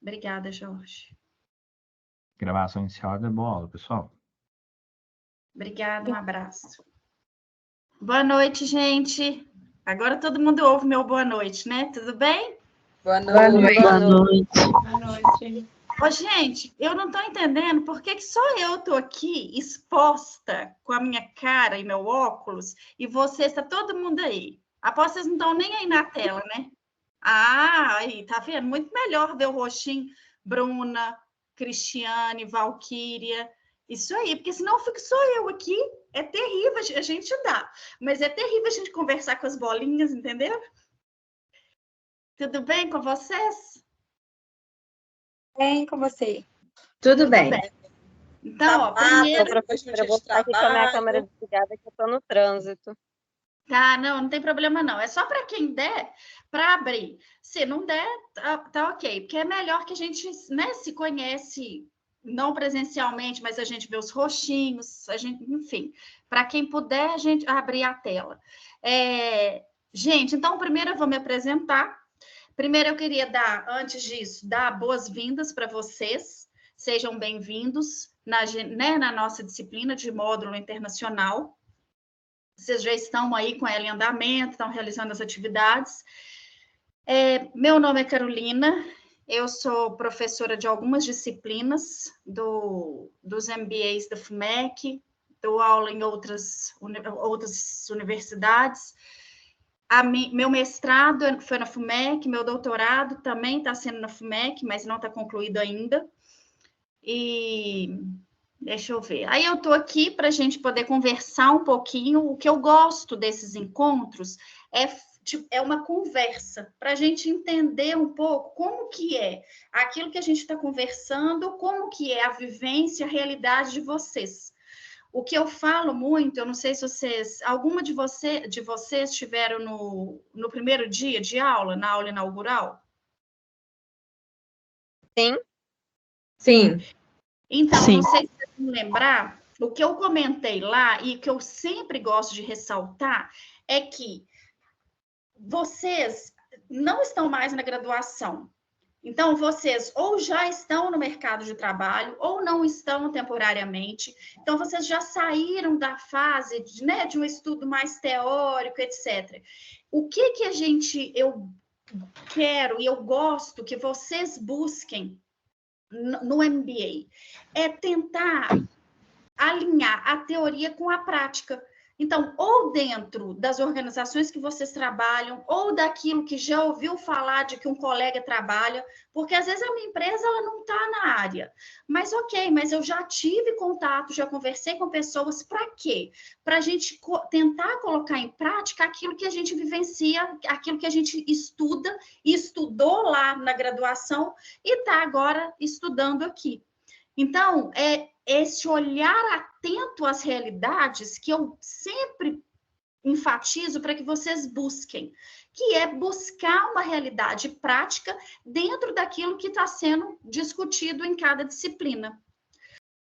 Obrigada, Jorge. Gravação encerrada. Boa aula, pessoal. Obrigada, um abraço. Boa noite, gente. Agora todo mundo ouve meu boa noite, né? Tudo bem? Boa noite. Boa noite. Boa noite. Ô, gente, eu não estou entendendo por que só eu estou aqui exposta com a minha cara e meu óculos e vocês, está todo mundo aí. Aposto que vocês não estão nem aí na tela, né? Ah, aí, tá vendo? Muito melhor ver o rostinho Bruna, Cristiane, Valquíria. Isso aí, porque senão fico só eu aqui. É terrível, a gente dá. Mas é terrível a gente conversar com as bolinhas, entendeu? Tudo bem com vocês? Bem com você. Tudo bem. Então, ó, primeiro... Professora, eu vou ficar aqui com a minha câmera desligada, que eu estou no trânsito. Tá, não tem problema não. É só para quem der, para abrir. Se não der, tá ok. Porque é melhor que a gente, né, se conhece, não presencialmente, mas a gente vê os rostinhos, a gente, enfim. Para quem puder, a gente abrir a tela. Gente, então, primeiro eu vou me apresentar. Primeiro eu queria dar, antes disso, dar boas-vindas para vocês. Sejam bem-vindos na nossa disciplina de módulo internacional. Vocês já estão aí com ela em andamento, estão realizando as atividades. Meu nome é Carolina, eu sou professora de algumas disciplinas dos MBAs da FUMEC, dou aula em outras universidades. Meu mestrado foi na FUMEC, meu doutorado também está sendo na FUMEC, mas não está concluído ainda. E... deixa eu ver. Aí eu estou aqui para a gente poder conversar um pouquinho. O que eu gosto desses encontros é uma conversa, para a gente entender um pouco como que é aquilo que a gente está conversando, como que é a vivência, a realidade de vocês. O que eu falo muito, eu não sei se alguma de vocês estiveram no primeiro dia de aula, na aula inaugural? Sim. Sim. Então, não sei se vocês vão lembrar, o que eu comentei lá e que eu sempre gosto de ressaltar é que vocês não estão mais na graduação. Então, vocês ou já estão no mercado de trabalho ou não estão temporariamente. Então, vocês já saíram da fase de um estudo mais teórico, etc. O que eu quero e eu gosto que vocês busquem no MBA é tentar alinhar a teoria com a prática. Então, ou dentro das organizações que vocês trabalham, ou daquilo que já ouviu falar de que um colega trabalha, porque às vezes a minha empresa ela não está na área. Mas ok, mas eu já tive contato, já conversei com pessoas, para quê? Para a gente tentar colocar em prática aquilo que a gente vivencia, aquilo que a gente estuda, e estudou lá na graduação e está agora estudando aqui. Então, é esse olhar atento às realidades que eu sempre enfatizo para que vocês busquem, que é buscar uma realidade prática dentro daquilo que está sendo discutido em cada disciplina.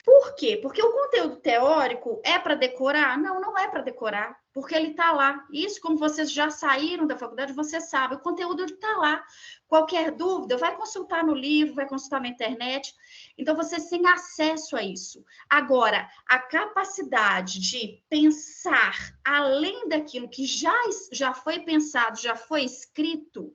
Por quê? Porque o conteúdo teórico é para decorar? Não, não é para decorar, porque ele está lá. Isso, como vocês já saíram da faculdade, você sabe, o conteúdo está lá. Qualquer dúvida, vai consultar no livro, vai consultar na internet. Então, vocês têm acesso a isso. Agora, a capacidade de pensar além daquilo que já foi pensado, já foi escrito,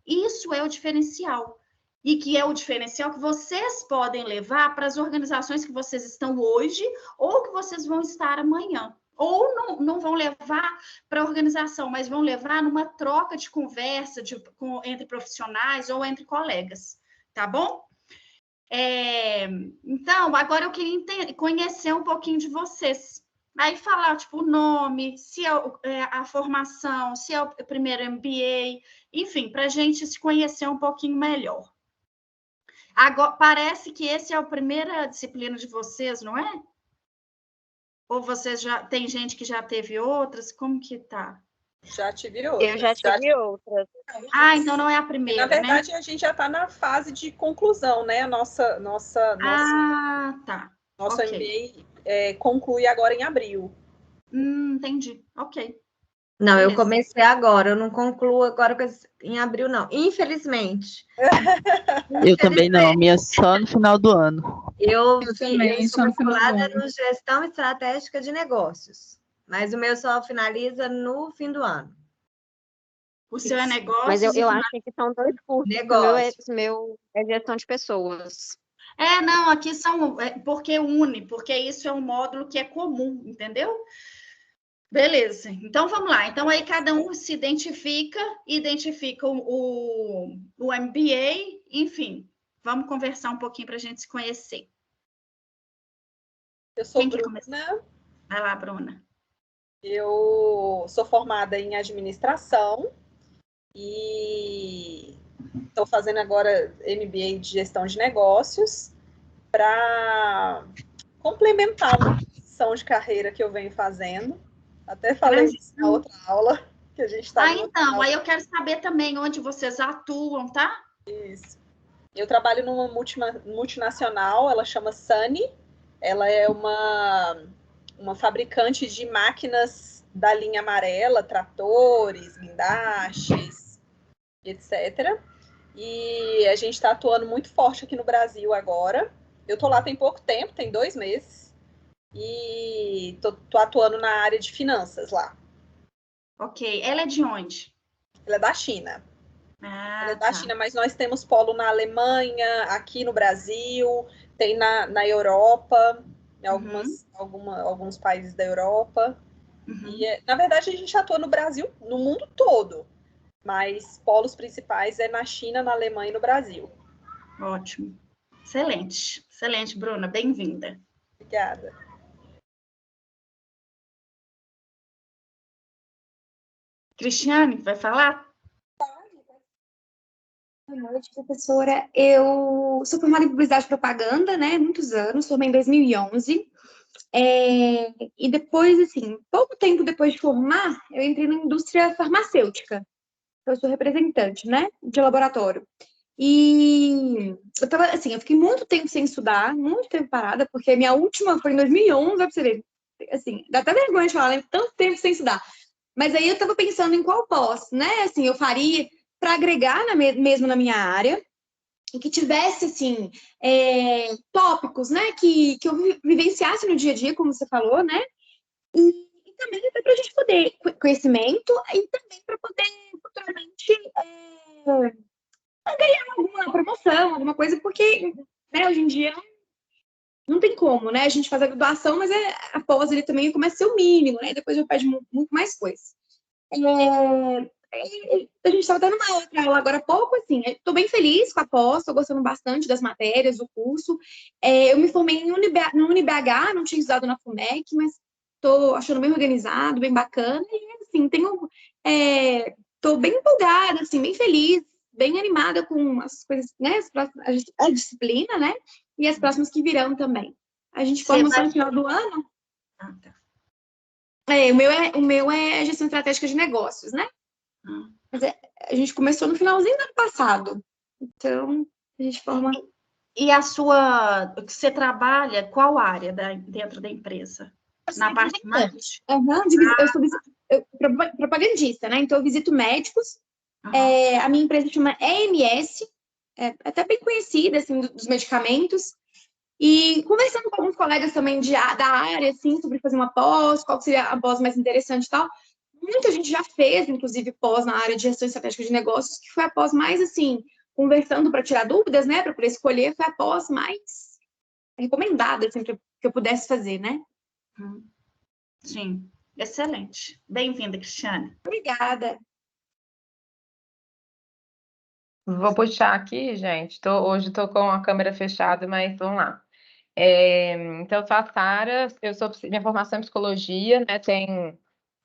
isso é o diferencial. E que é o diferencial que vocês podem levar para as organizações que vocês estão hoje ou que vocês vão estar amanhã. Ou não vão levar para a organização, mas vão levar numa troca de conversa entre profissionais ou entre colegas, tá bom? Então, agora eu queria conhecer um pouquinho de vocês. Aí falar, tipo, o nome, se é a formação, se é o primeiro MBA, enfim, para a gente se conhecer um pouquinho melhor. Agora, parece que essa é a primeira disciplina de vocês, não é? Ou vocês tem gente que já teve outras? Como que tá? Já tive outras. Eu já tive outras. Ah, então não é a primeira, na verdade, né? A gente já está na fase de conclusão, né? Nosso Tá. MBA conclui agora em abril. Entendi. Ok. Não, eu Beleza. comecei agora, eu não concluo agora em abril, não. Infelizmente. Eu também não, minha só no final do ano. Eu também, sou só no final do matriculada ano. no Gestão Estratégica de Negócios, mas o meu só finaliza no fim do ano. O seu é Mas negócios eu acho que são dois cursos. Negócio. O meu é gestão de pessoas. Não, aqui são, porque une, porque isso é um módulo que é comum, entendeu? Beleza, então vamos lá. Então aí cada um se identifica o MBA, enfim, vamos conversar um pouquinho para a gente se conhecer. Eu sou Quem quer começar? Bruna, Vai lá, Bruna. eu sou formada em administração e estou fazendo agora MBA de gestão de negócios para complementar uma transição de carreira que eu venho fazendo. Até falei isso na outra aula que a gente está. Então, aí eu quero saber também onde vocês atuam, tá? Isso. Eu trabalho numa multinacional, ela chama Sany. Ela é uma fabricante de máquinas da linha amarela, tratores, guindastes, etc. E a gente está atuando muito forte aqui no Brasil agora. Eu tô lá tem pouco tempo, tem 2 meses. E tô atuando na área de finanças lá. Ok. Ela é de onde? Ela é da China. Ela é da tá. China, mas nós temos polo na Alemanha, aqui no Brasil, tem na Europa, em alguns países da Europa. Uhum. E, na verdade, a gente atua no Brasil, no mundo todo. Mas polos principais é na China, na Alemanha e no Brasil. Ótimo. Excelente. Excelente, Bruna. Bem-vinda. Obrigada. Cristiane, vai falar? Boa noite, professora. Eu sou formada em publicidade e propaganda, né? Muitos anos, formei em 2011. E depois, assim, pouco tempo depois de formar, eu entrei na indústria farmacêutica. Eu sou representante, né? De laboratório. E eu fiquei muito tempo sem estudar, muito tempo parada, porque minha última foi em 2011, vai pra você ver. Assim, dá até vergonha de falar, né? Tanto tempo sem estudar. Mas aí eu tava pensando em qual pós, né? Assim, eu faria para agregar mesmo na minha área e que tivesse, assim, tópicos, né? Que eu vivenciasse no dia a dia, como você falou, né? E também para a gente poder conhecimento e também para poder futuramente ganhar alguma promoção, alguma coisa, porque né, hoje em dia não tem como, né? A gente faz a graduação, mas após ele também começa a ser o mínimo, né? Depois eu pede muito mais coisa. A gente estava dando uma outra aula agora há pouco, assim, estou bem feliz com a pós, estou gostando bastante das matérias, do curso. Eu me formei no UniBH, não tinha estudado na FUMEC, mas estou achando bem organizado, bem bacana, e assim, estou bem empolgada, assim, bem feliz, bem animada com as coisas, né, a disciplina, né, e as próximas que virão também. A gente forma só no final do ano. Ah, tá. O meu é gestão estratégica de negócios, né? Mas a gente começou no finalzinho do ano passado. Então, a gente forma... E você trabalha qual área dentro da empresa? Na parte de marketing? Eu sou propagandista, né? Então, eu visito médicos. A minha empresa chama EMS, até bem conhecida, assim, dos medicamentos. E conversando com alguns colegas também da área, assim, sobre fazer uma pós, qual seria a pós mais interessante e tal. Muita gente já fez, inclusive, pós na área de gestão estratégica de negócios, que foi a pós mais, assim, conversando para tirar dúvidas, né, para poder escolher, foi a pós mais recomendada, assim, que eu pudesse fazer, né? Sim, excelente. Bem-vinda, Cristiane. Obrigada. Vou puxar aqui, gente. Hoje estou com a câmera fechada, mas vamos lá. Então, eu sou a Sara, minha formação em psicologia, né? Tem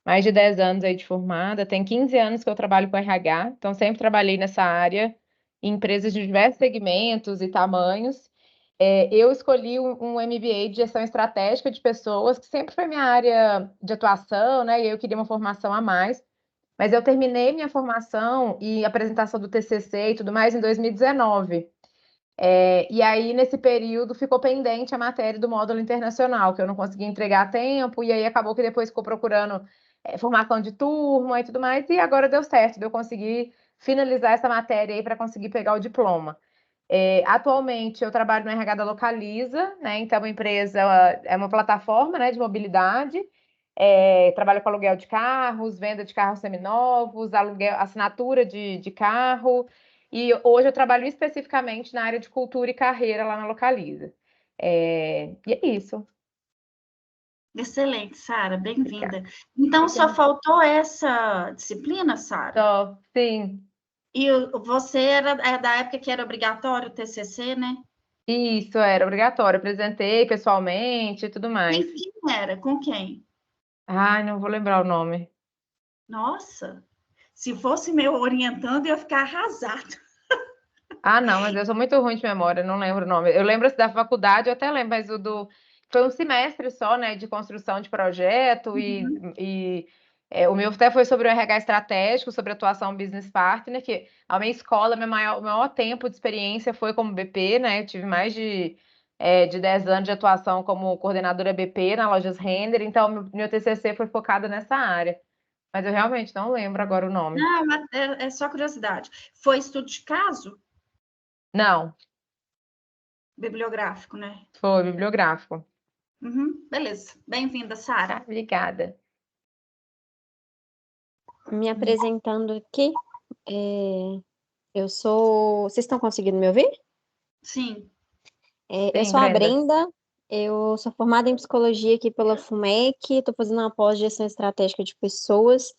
mais de 10 anos aí de formada, tem 15 anos que eu trabalho com RH, então sempre trabalhei nessa área, em empresas de diversos segmentos e tamanhos. Eu escolhi um MBA de gestão estratégica de pessoas, que sempre foi minha área de atuação, né? E eu queria uma formação a mais. Mas eu terminei minha formação e apresentação do TCC e tudo mais em 2019. E aí, nesse período, ficou pendente a matéria do módulo internacional, que eu não consegui entregar a tempo, e aí acabou que depois ficou procurando formação de turma e tudo mais, e agora deu certo, de eu conseguir finalizar essa matéria aí para conseguir pegar o diploma. Atualmente eu trabalho no RH da Localiza, né? Então a empresa é uma plataforma, né, de mobilidade. Trabalho com aluguel de carros, venda de carros seminovos, aluguel, assinatura de carro. E hoje eu trabalho especificamente na área de cultura e carreira lá na Localiza. E é isso. Excelente, Sara, bem-vinda. Obrigada. Então, só Obrigada. faltou essa disciplina, Sara? Só, sim. E você é da época que era obrigatório o TCC, né? Isso, era obrigatório. Apresentei pessoalmente e tudo mais. Quem era? Com quem? Ai, não vou lembrar o nome. Nossa, se fosse meu orientando, eu ia ficar arrasada. Ah, não, mas eu sou muito ruim de memória, não lembro o nome. Eu lembro da faculdade, eu até lembro, mas foi um semestre só, né, de construção de projeto e o meu até foi sobre o RH estratégico, sobre atuação business partner, que a minha escola, o maior tempo de experiência foi como BP, né, eu tive mais de 10 anos de atuação como coordenadora BP na Lojas Renner, então meu TCC foi focado nessa área. Mas eu realmente não lembro agora o nome. Não, mas é só curiosidade. Foi estudo de caso? Não, Bibliográfico, né? foi bibliográfico. Beleza. Bem-vinda, Sara. Obrigada. Me apresentando aqui, eu sou. Vocês estão conseguindo me ouvir? Sim. Eu Sim, sou a Brenda. Brenda, eu sou formada em psicologia aqui pela FUMEC, estou fazendo uma pós-gestão estratégica de pessoas.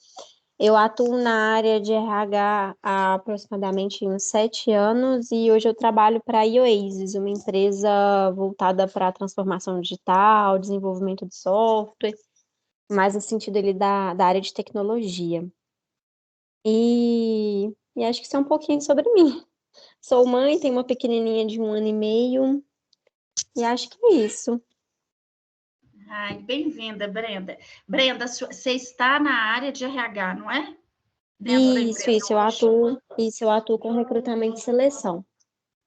Eu atuo na área de RH há aproximadamente uns 7 anos e hoje eu trabalho para a Ioasis, uma empresa voltada para a transformação digital, desenvolvimento de software, mais no sentido ali da área de tecnologia. E acho que isso é um pouquinho sobre mim. Sou mãe, tenho uma pequenininha de 1 ano e meio, e acho que é isso. Ai, bem-vinda, Brenda. Brenda, você está na área de RH, não é? Dentro da empresa Eu atuo com recrutamento e seleção.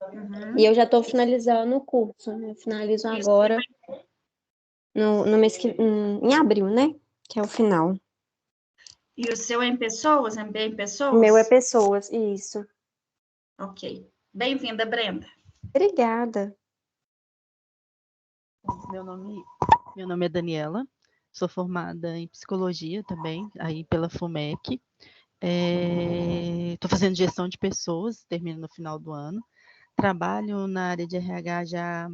Uhum. E eu já estou finalizando o curso, eu finalizo agora no mês em abril, né? Que é o final. E o seu é em pessoas, MBA em pessoas? O meu é pessoas, isso. Ok. Bem-vinda, Brenda. Obrigada. Meu nome é Daniela, sou formada em psicologia também, aí pela FUMEC. Estou fazendo gestão de pessoas, termino no final do ano. Trabalho na área de RH já há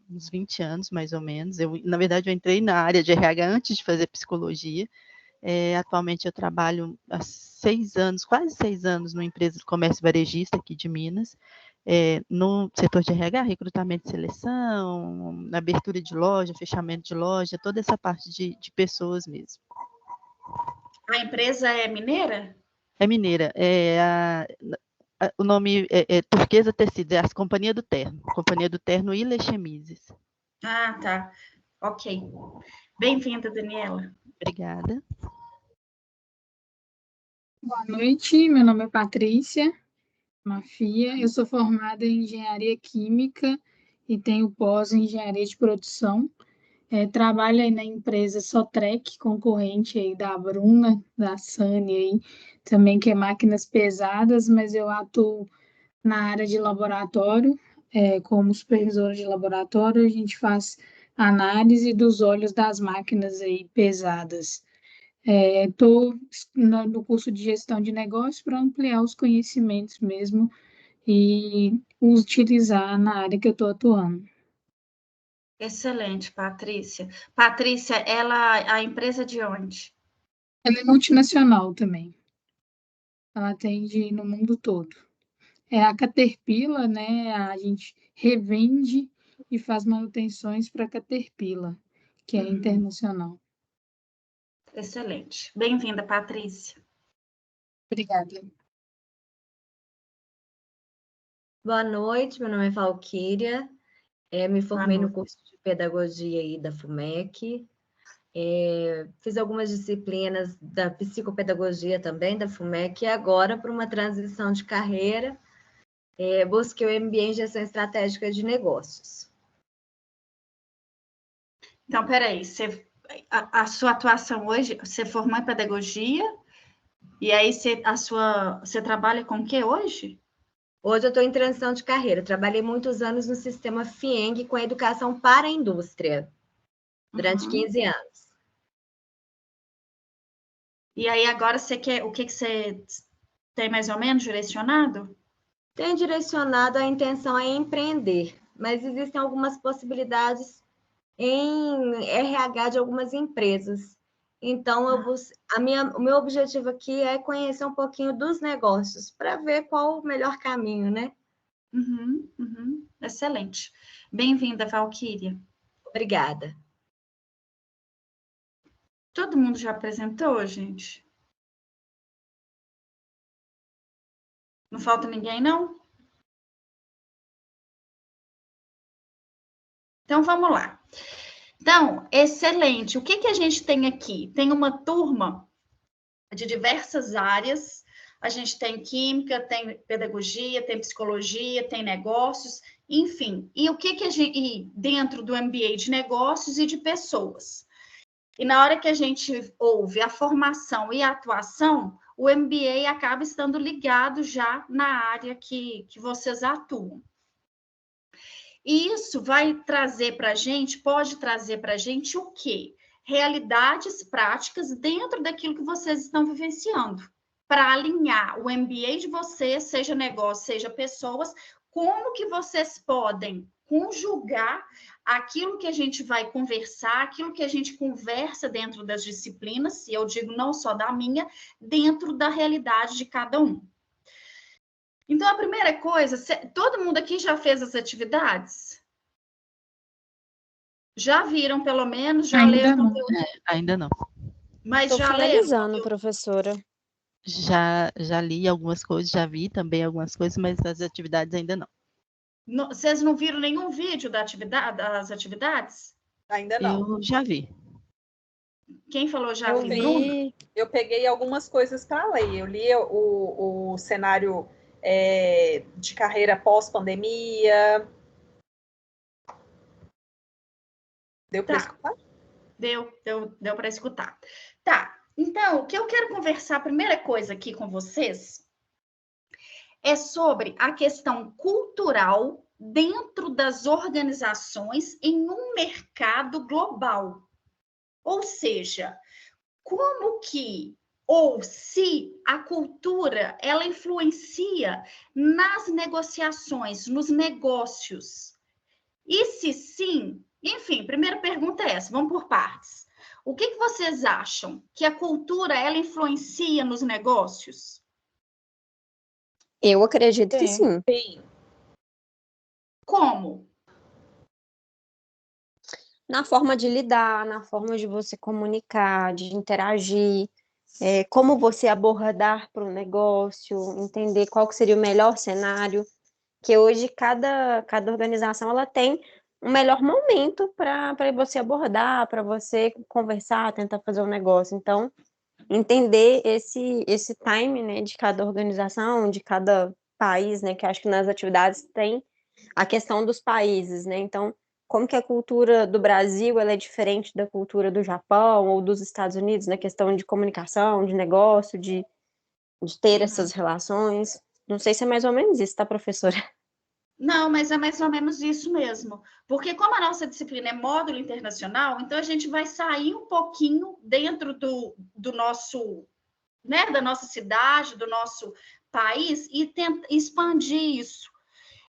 uns 20 anos, mais ou menos. Na verdade, eu entrei na área de RH antes de fazer psicologia. Atualmente eu trabalho há 6 anos, quase 6 anos, numa empresa de comércio varejista aqui de Minas, no setor de RH, recrutamento e seleção, abertura de loja, fechamento de loja, toda essa parte de pessoas mesmo. A empresa é mineira? É mineira, o nome é Turquesa Tecidos, é a Companhia do Terno e Lechemises. Ah, tá. Ok. Bem-vinda, Daniela. Obrigada. Boa noite, meu nome é Patrícia Mafia, eu sou formada em Engenharia Química e tenho pós em Engenharia de Produção. Trabalho aí na empresa Sotrec, concorrente aí da Bruna, da Sani aí, também que é máquinas pesadas, mas eu atuo na área de laboratório, como supervisora de laboratório, a gente faz análise dos óleos das máquinas aí pesadas. Estou no curso de gestão de negócios para ampliar os conhecimentos mesmo e utilizar na área que eu estou atuando. Excelente, Patrícia. Patrícia, a empresa de onde? Ela é multinacional também. Ela atende no mundo todo. É a Caterpillar, né? A gente revende e faz manutenções para a Caterpillar, que é internacional. Excelente. Bem-vinda, Patrícia. Obrigada. Boa noite, meu nome é Valquíria. Me formei no curso de pedagogia aí da FUMEC. Fiz algumas disciplinas da psicopedagogia também da FUMEC e agora, por uma transição de carreira, busquei o MBA em Gestão Estratégica de Negócios. Então, peraí, a sua atuação hoje, você formou em pedagogia, e aí você trabalha com o que hoje? Hoje eu estou em transição de carreira. Trabalhei muitos anos no sistema FIENG com a educação para a indústria, durante 15 anos. E aí agora você quer, o que você tem mais ou menos direcionado? Tenho direcionado, a intenção é empreender, mas existem algumas possibilidades em RH de algumas empresas. Então, o meu objetivo aqui é conhecer um pouquinho dos negócios, para ver qual o melhor caminho, né? Excelente. Bem-vinda, Valquíria. Obrigada. Todo mundo já apresentou, gente? Não falta ninguém, não? Então, vamos lá. Então, excelente. O que a gente tem aqui? Tem uma turma de diversas áreas. A gente tem química, tem pedagogia, tem psicologia, tem negócios, enfim. E o que a gente... E dentro do MBA de negócios e de pessoas. E na hora que a gente ouve a formação e a atuação, o MBA acaba estando ligado já na área que vocês atuam. E isso vai trazer para a gente, pode trazer para a gente o quê? Realidades práticas dentro daquilo que vocês estão vivenciando, para alinhar o MBA de vocês, seja negócio, seja pessoas, como que vocês podem conjugar aquilo que a gente vai conversar, aquilo que a gente conversa dentro das disciplinas, e eu digo não só da minha, dentro da realidade de cada um. Então, a primeira coisa, todo mundo aqui já fez as atividades? Já viram, pelo menos? Já leram o conteúdo? Ainda não. Mas Estou já finalizando, leram? Professora. Já li algumas coisas, já vi também algumas coisas, mas as atividades ainda não. Vocês não viram nenhum vídeo das atividades? Ainda não. Eu já vi. Quem falou já Eu vi? vi. Bruno? Eu peguei algumas coisas para ler. Eu li o cenário de carreira pós-pandemia. Deu para escutar? Deu para escutar. Tá, então, o que eu quero conversar, a primeira coisa aqui com vocês, é sobre a questão cultural dentro das organizações em um mercado global. Ou seja, como que ou se a cultura ela influencia nas negociações, nos negócios. E se sim, enfim, primeira pergunta é essa, vamos por partes. O que vocês acham que a cultura ela influencia nos negócios? Eu acredito que sim. Sim. Como? Na forma de lidar, na forma de você comunicar, de interagir, como você abordar para o negócio, entender qual que seria o melhor cenário, que hoje cada organização ela tem um melhor momento para você abordar, para você conversar, tentar fazer um negócio. Então, entender esse time, né, de cada organização, de cada país, né, que acho que nas atividades tem a questão dos países, né, então, como que a cultura do Brasil ela é diferente da cultura do Japão ou dos Estados Unidos, na questão de comunicação, de negócio, de ter essas relações. Não sei se é mais ou menos isso, tá, professora? Não, mas é mais ou menos isso mesmo. Porque como a nossa disciplina é módulo internacional, então a gente vai sair um pouquinho dentro do nosso, né, da nossa cidade, do nosso país e tentar expandir isso.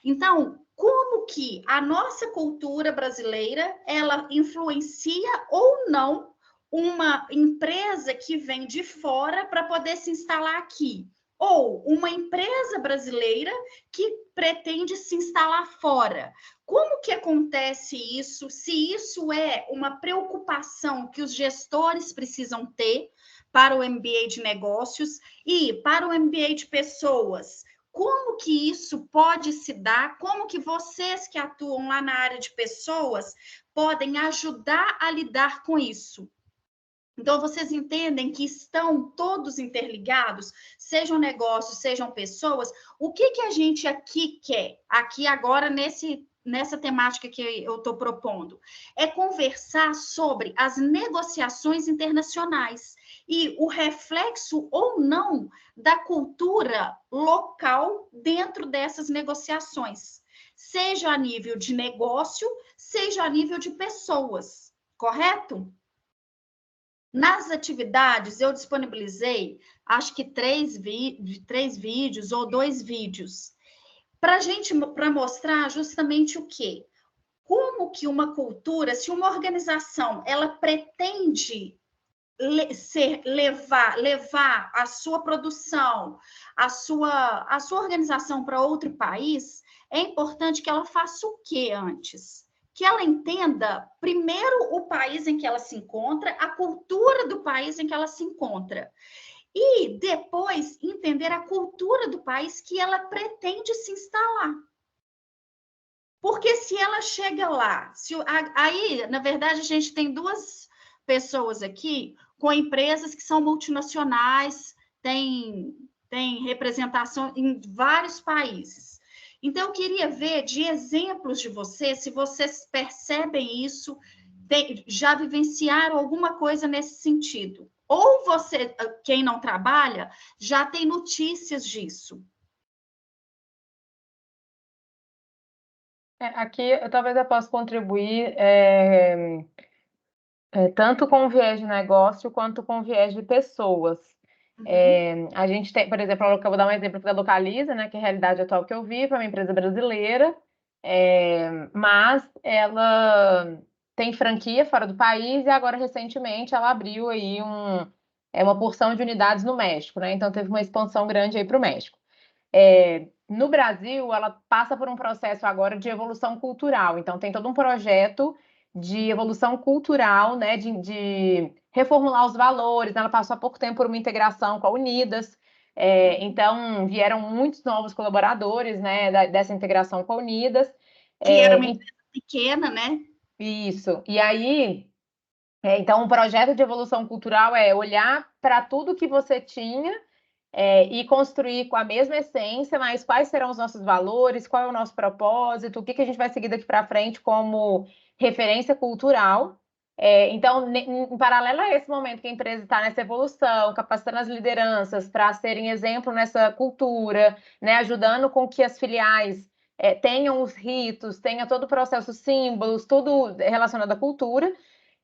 Então, como que a nossa cultura brasileira, ela influencia ou não uma empresa que vem de fora para poder se instalar aqui? Ou uma empresa brasileira que pretende se instalar fora. Como que acontece isso? Se isso é uma preocupação que os gestores precisam ter para o MBA de negócios e para o MBA de pessoas? Como que isso pode se dar? Como que vocês que atuam lá na área de pessoas podem ajudar a lidar com isso? Então, vocês entendem que estão todos interligados, sejam negócios, sejam pessoas. O que a gente aqui quer, aqui agora, nessa temática que eu estou propondo? É conversar sobre as negociações internacionais e o reflexo ou não da cultura local dentro dessas negociações, seja a nível de negócio, seja a nível de pessoas, correto? Nas atividades, eu disponibilizei, acho que 3 vídeos ou 2 vídeos, para mostrar justamente o quê? Como que uma cultura, se uma organização, ela pretende levar a sua produção, a sua organização para outro país, é importante que ela faça o quê antes? Que ela entenda, primeiro, o país em que ela se encontra, a cultura do país em que ela se encontra. E depois entender a cultura do país que ela pretende se instalar. Porque se ela chega lá, aí, na verdade, a gente tem 2 pessoas aqui com empresas que são multinacionais, tem representação em vários países. Então, eu queria ver de exemplos de vocês, se vocês percebem isso, já vivenciaram alguma coisa nesse sentido. Ou você, quem não trabalha, já tem notícias disso. Aqui, talvez eu possa contribuir tanto com o viés de negócio quanto com o viés de pessoas. A gente tem, por exemplo, eu vou dar um exemplo da Localiza, né, que é a realidade atual que eu vivo, é uma empresa brasileira, mas ela tem franquia fora do país e agora, recentemente, ela abriu aí uma porção de unidades no México, né? Então, teve uma expansão grande aí para o México. No Brasil, ela passa por um processo agora de evolução cultural. Então, tem todo um projeto de evolução cultural, né, de reformular os valores. Ela passou há pouco tempo por uma integração com a Unidas. Então, vieram muitos novos colaboradores, né, dessa integração com a Unidas. Que era uma empresa pequena, né? Isso. E aí, então, um projeto de evolução cultural é olhar para tudo que você tinha e construir com a mesma essência, mas quais serão os nossos valores, qual é o nosso propósito, o que a gente vai seguir daqui para frente como referência cultural. Então, em paralelo a esse momento que a empresa está nessa evolução, capacitando as lideranças para serem exemplo nessa cultura, né, ajudando com que as filiais tenham os ritos, tenha todo o processo, símbolos, tudo relacionado à cultura.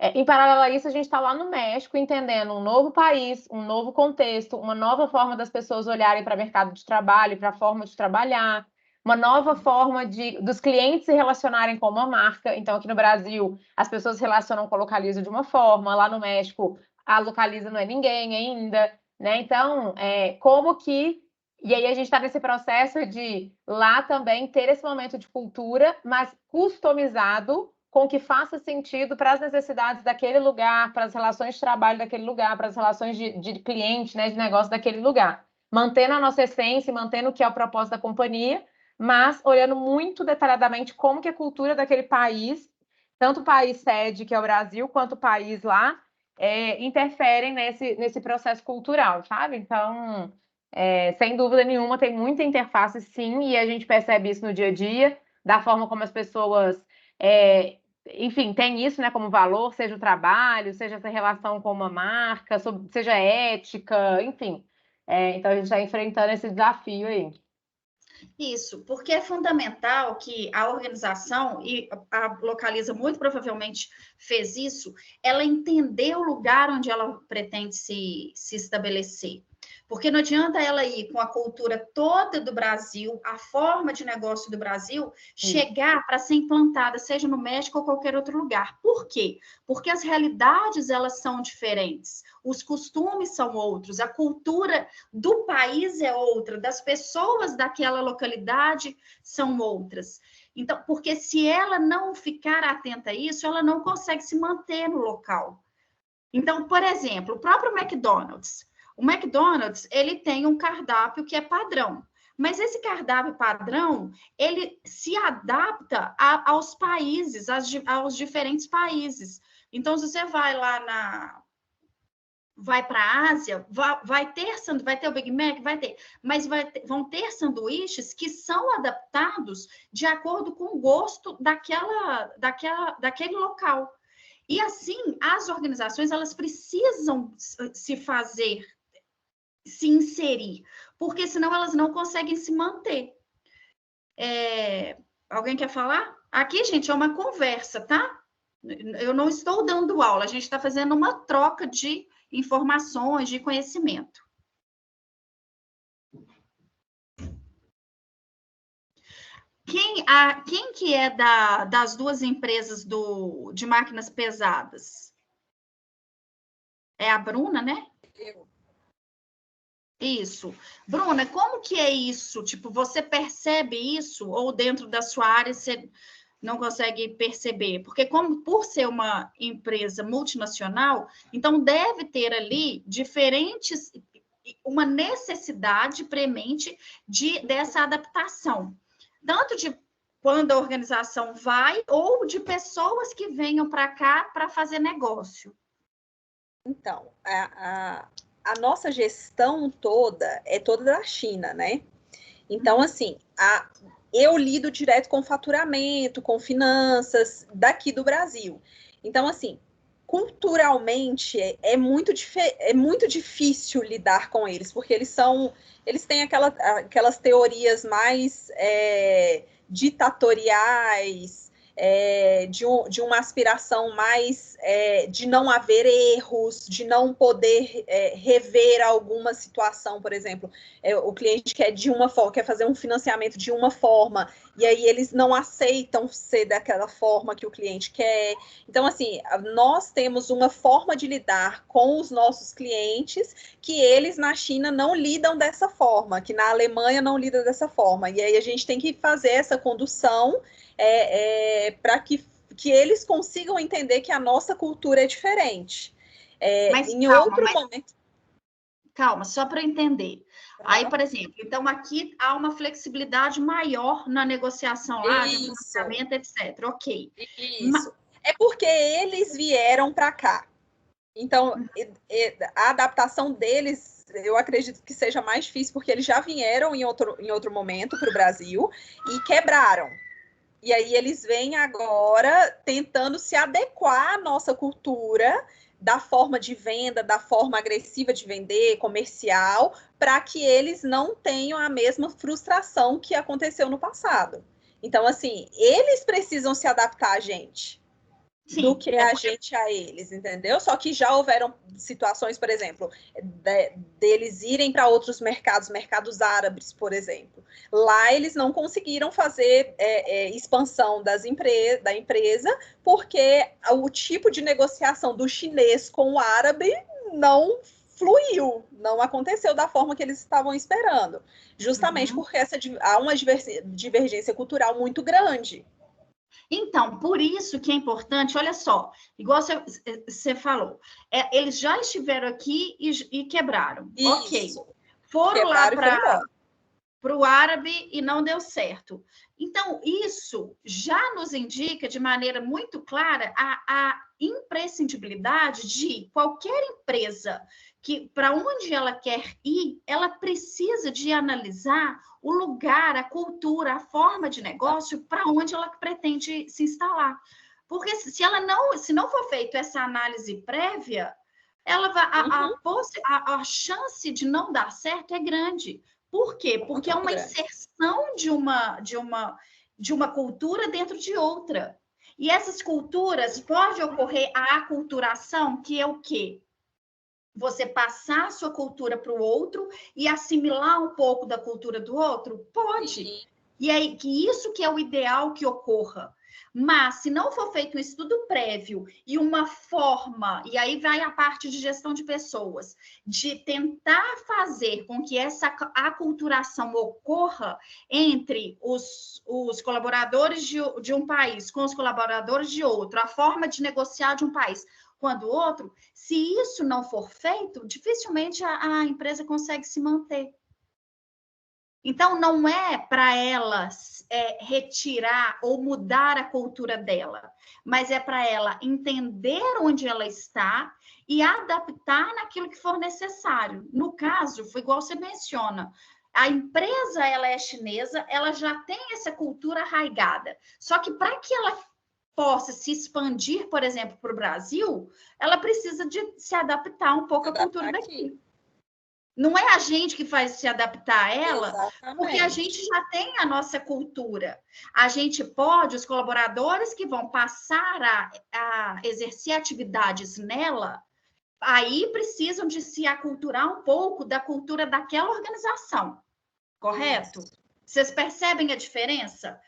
Em paralelo a isso, a gente está lá no México entendendo um novo país, um novo contexto, uma nova forma das pessoas olharem para o mercado de trabalho, para a forma de trabalhar, uma nova forma dos clientes se relacionarem com uma marca. Então, aqui no Brasil, as pessoas se relacionam com a Localiza de uma forma, lá no México, a Localiza não é ninguém ainda, né? Então, como que... E aí a gente está nesse processo de lá também ter esse momento de cultura, mas customizado, com que faça sentido para as necessidades daquele lugar, para as relações de trabalho daquele lugar, para as relações de cliente, né, de negócio daquele lugar. Mantendo a nossa essência, mantendo o que é o propósito da companhia, mas olhando muito detalhadamente como que a cultura daquele país, tanto o país sede, que é o Brasil, quanto o país lá, interferem nesse processo cultural, sabe? Então, sem dúvida nenhuma, tem muita interface, sim, e a gente percebe isso no dia a dia, da forma como as pessoas... enfim, tem isso, né, como valor, seja o trabalho, seja essa relação com uma marca, seja ética, enfim. Então, a gente está enfrentando esse desafio aí. Isso, porque é fundamental que a organização, e a Localiza muito provavelmente fez isso, ela entender o lugar onde ela pretende se estabelecer. Porque não adianta ela ir com a cultura toda do Brasil, a forma de negócio do Brasil, chegar para ser implantada, seja no México ou qualquer outro lugar. Por quê? Porque as realidades, elas são diferentes, os costumes são outros, a cultura do país é outra, das pessoas daquela localidade são outras. Então, porque se ela não ficar atenta a isso, ela não consegue se manter no local. Então, por exemplo, o próprio McDonald's. O McDonald's, ele tem um cardápio que é padrão, mas esse cardápio padrão, ele se adapta aos países, aos diferentes países. Então, se você vai lá vai para a Ásia, vai ter o Big Mac, vai ter, mas vão ter sanduíches que são adaptados de acordo com o gosto daquele local. E assim, as organizações, elas precisam se inserir, porque senão elas não conseguem se manter. Alguém quer falar? Aqui, gente, é uma conversa, tá? Eu não estou dando aula, a gente está fazendo uma troca de informações, de conhecimento. Quem que é das duas empresas de máquinas pesadas? É a Bruna, né? Eu. Isso. Bruna, como que é isso? Tipo, você percebe isso ou dentro da sua área você não consegue perceber? Porque por ser uma empresa multinacional, então deve ter ali uma necessidade premente dessa adaptação. Tanto de quando a organização vai ou de pessoas que venham para cá para fazer negócio. Então, a nossa gestão toda é toda da China, né? Então, assim, eu lido direto com faturamento, com finanças daqui do Brasil. Então, assim, culturalmente é muito difícil lidar com eles, porque eles têm aquelas teorias mais ditatoriais, de uma aspiração mais de não haver erros, de não poder rever alguma situação, por exemplo, o cliente quer fazer um financiamento de uma forma, e aí eles não aceitam ser daquela forma que o cliente quer. Então, assim, nós temos uma forma de lidar com os nossos clientes que eles na China não lidam dessa forma, que na Alemanha não lidam dessa forma, e aí a gente tem que fazer essa condução para que eles consigam entender que a nossa cultura é diferente. Calma, só para entender. Aí, por exemplo, então aqui há uma flexibilidade maior na negociação lá, de financiamento, etc. Ok. Isso. É porque eles vieram para cá. Então, a adaptação deles, eu acredito que seja mais difícil, porque eles já vieram em outro momento para o Brasil e quebraram. E aí eles vêm agora tentando se adequar à nossa cultura, da forma de venda, da forma agressiva de vender, comercial, para que eles não tenham a mesma frustração que aconteceu no passado. Então, assim, eles precisam se adaptar a gente. Sim, do que a gente a eles, entendeu? Só que já houveram situações, por exemplo, deles irem para outros mercados árabes, por exemplo. Lá eles não conseguiram fazer expansão da empresa, porque o tipo de negociação do chinês com o árabe não fluiu, não aconteceu da forma que eles estavam esperando. Justamente porque há uma divergência cultural muito grande. Então, por isso que é importante, olha só, igual você falou, eles já estiveram aqui e quebraram. Isso. Ok. Foram quebraram lá para o árabe e não deu certo. Então, isso já nos indica de maneira muito clara a imprescindibilidade de qualquer empresa que, para onde ela quer ir, ela precisa de analisar o lugar, a cultura, a forma de negócio para onde ela pretende se instalar. Porque se não for feita essa análise prévia, ela vai, a chance de não dar certo é grande. Por quê? Porque é uma inserção de uma cultura dentro de outra. E essas culturas, pode ocorrer a aculturação, que é o quê? Você passar a sua cultura para o outro e assimilar um pouco da cultura do outro? Pode. E aí, que isso que é o ideal que ocorra. Mas, se não for feito um estudo prévio e uma forma, e aí vai a parte de gestão de pessoas, de tentar fazer com que essa aculturação ocorra entre os colaboradores de um país com os colaboradores de outro, a forma de negociar de um país quando o outro, se isso não for feito, dificilmente a empresa consegue se manter. Então, não é para elas retirar ou mudar a cultura dela, mas é para ela entender onde ela está e adaptar naquilo que for necessário. No caso, foi igual você menciona, a empresa ela é chinesa, ela já tem essa cultura arraigada, só que para que ela possa se expandir, por exemplo, para o Brasil, ela precisa de se adaptar um pouco à cultura daqui. Não é a gente que faz se adaptar a ela, exatamente, porque a gente já tem a nossa cultura. A gente pode, os colaboradores que vão passar a exercer atividades nela, aí precisam de se aculturar um pouco da cultura daquela organização, correto? Vocês percebem a diferença?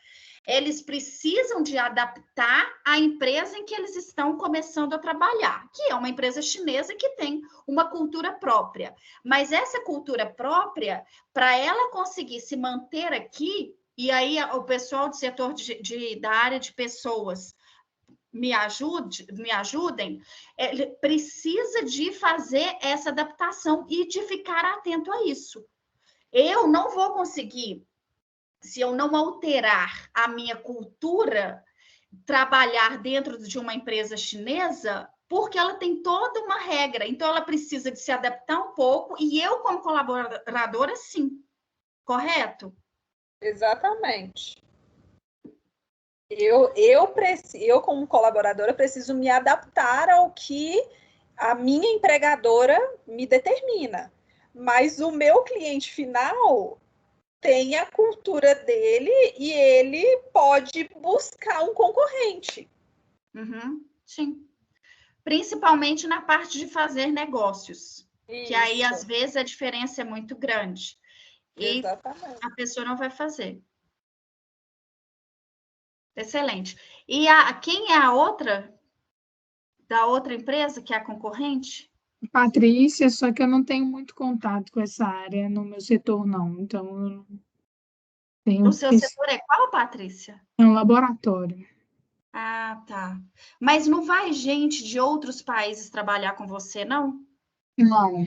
Eles precisam de adaptar a empresa em que eles estão começando a trabalhar, que é uma empresa chinesa que tem uma cultura própria. Mas essa cultura própria, para ela conseguir se manter aqui, e aí o pessoal do setor da área de pessoas me ajudem, precisa de fazer essa adaptação e de ficar atento a isso. Eu não vou conseguir, se eu não alterar a minha cultura, trabalhar dentro de uma empresa chinesa, porque ela tem toda uma regra. Então, ela precisa de se adaptar um pouco, e eu, como colaboradora, sim. Correto? Exatamente. Eu, como colaboradora, preciso me adaptar ao que a minha empregadora me determina. Mas o meu cliente final tem a cultura dele e ele pode buscar um concorrente. Sim. Principalmente na parte de fazer negócios. Isso. Que aí, às vezes, a diferença é muito grande. E exatamente, a pessoa não vai fazer. Excelente. E quem é a outra? Da outra empresa, que é a concorrente? Patrícia, só que eu não tenho muito contato com essa área no meu setor, não. Então, eu não tenho... O seu setor é qual, Patrícia? É um laboratório. Ah, tá. Mas não vai gente de outros países trabalhar com você, não? Não.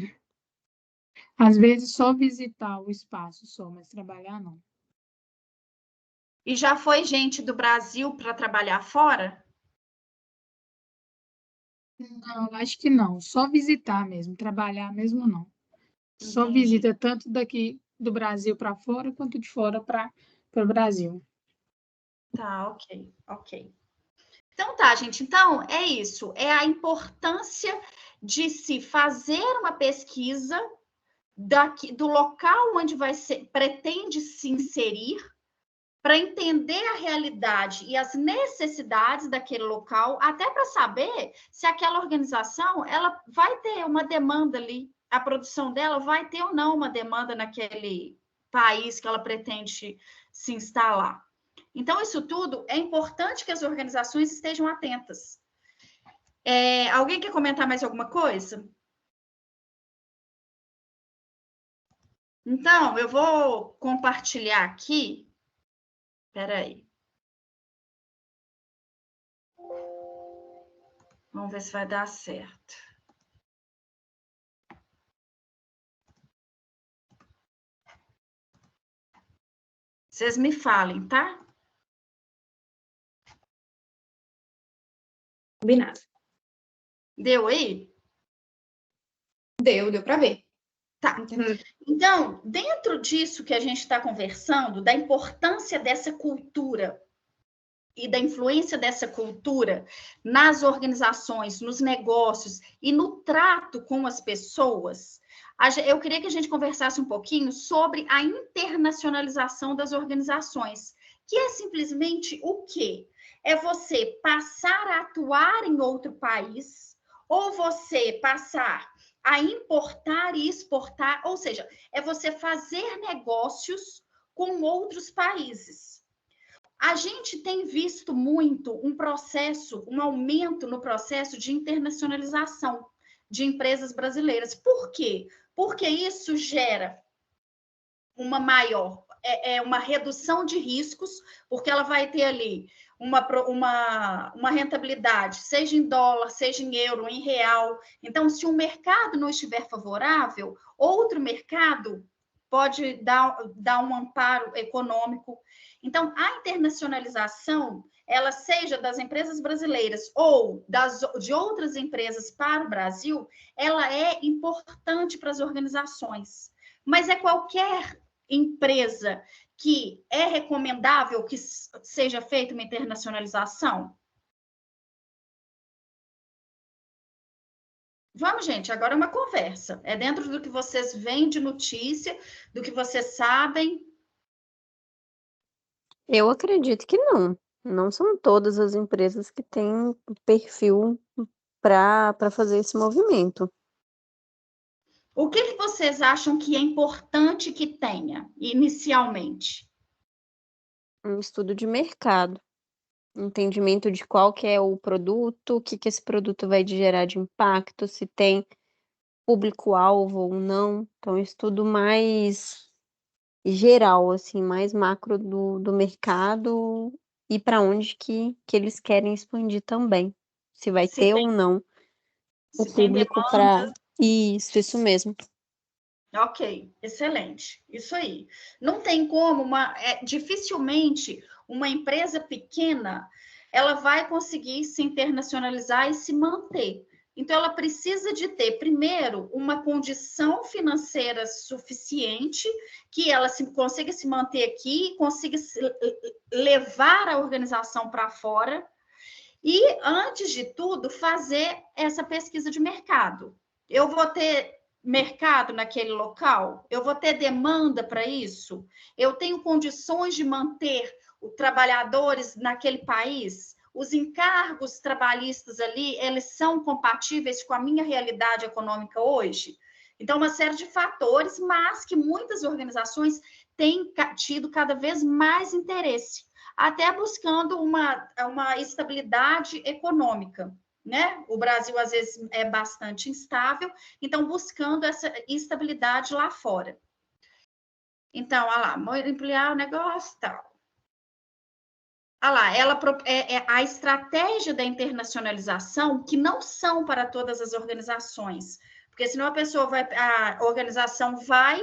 Às vezes só visitar o espaço só, mas trabalhar não. E já foi gente do Brasil para trabalhar fora? Não, acho que não. Só visitar mesmo, trabalhar mesmo não. Entendi. Só visita tanto daqui do Brasil para fora, quanto de fora para o Brasil. Tá, ok. Então tá, gente. Então, é isso. É a importância de se fazer uma pesquisa do local onde pretende se inserir, para entender a realidade e as necessidades daquele local, até para saber se aquela organização ela vai ter uma demanda ali, a produção dela vai ter ou não uma demanda naquele país que ela pretende se instalar. Então, isso tudo é importante que as organizações estejam atentas. Alguém quer comentar mais alguma coisa? Então, eu vou compartilhar aqui. Espera aí. Vamos ver se vai dar certo. Vocês me falem, tá? Combinado. Deu aí? Deu para ver. Tá. Então, dentro disso que a gente está conversando, da importância dessa cultura e da influência dessa cultura nas organizações, nos negócios e no trato com as pessoas, eu queria que a gente conversasse um pouquinho sobre a internacionalização das organizações, que é simplesmente o quê? É você passar a atuar em outro país, ou você passar a importar e exportar, ou seja, é você fazer negócios com outros países. A gente tem visto muito um aumento no processo de internacionalização de empresas brasileiras. Por quê? Porque isso gera uma maior, uma redução de riscos, porque ela vai ter ali uma rentabilidade, seja em dólar, seja em euro, em real. Então, se um mercado não estiver favorável, outro mercado pode dar um amparo econômico. Então, a internacionalização, ela seja das empresas brasileiras ou de outras empresas para o Brasil, ela é importante para as organizações. Mas é qualquer empresa que é recomendável que seja feita uma internacionalização? Vamos, gente, agora é uma conversa. É dentro do que vocês veem de notícia, do que vocês sabem. Eu acredito que não. Não são todas as empresas que têm perfil para fazer esse movimento. O que vocês acham que é importante que tenha, inicialmente? Um estudo de mercado, entendimento de qual que é o produto, o que esse produto vai gerar de impacto, se tem público-alvo ou não. Então, um estudo mais geral, assim, mais macro do mercado e para onde que eles querem expandir também. Se vai ter ou não o público para... Isso mesmo. Ok, excelente. Isso aí. Não tem como, dificilmente uma empresa pequena ela vai conseguir se internacionalizar e se manter. Então, ela precisa de ter, primeiro, uma condição financeira suficiente, que ela consiga se manter aqui, consiga levar a organização para fora, e, antes de tudo, fazer essa pesquisa de mercado. Eu vou ter mercado naquele local? Eu vou ter demanda para isso? Eu tenho condições de manter os trabalhadores naquele país? Os encargos trabalhistas ali, eles são compatíveis com a minha realidade econômica hoje? Então, uma série de fatores, mas que muitas organizações têm tido cada vez mais interesse, até buscando uma estabilidade econômica, né? O Brasil, às vezes, é bastante instável, então, buscando essa estabilidade lá fora. Então, olha lá, ampliar o negócio e tal. Olha lá, a estratégia da internacionalização, que não são para todas as organizações, porque senão a organização vai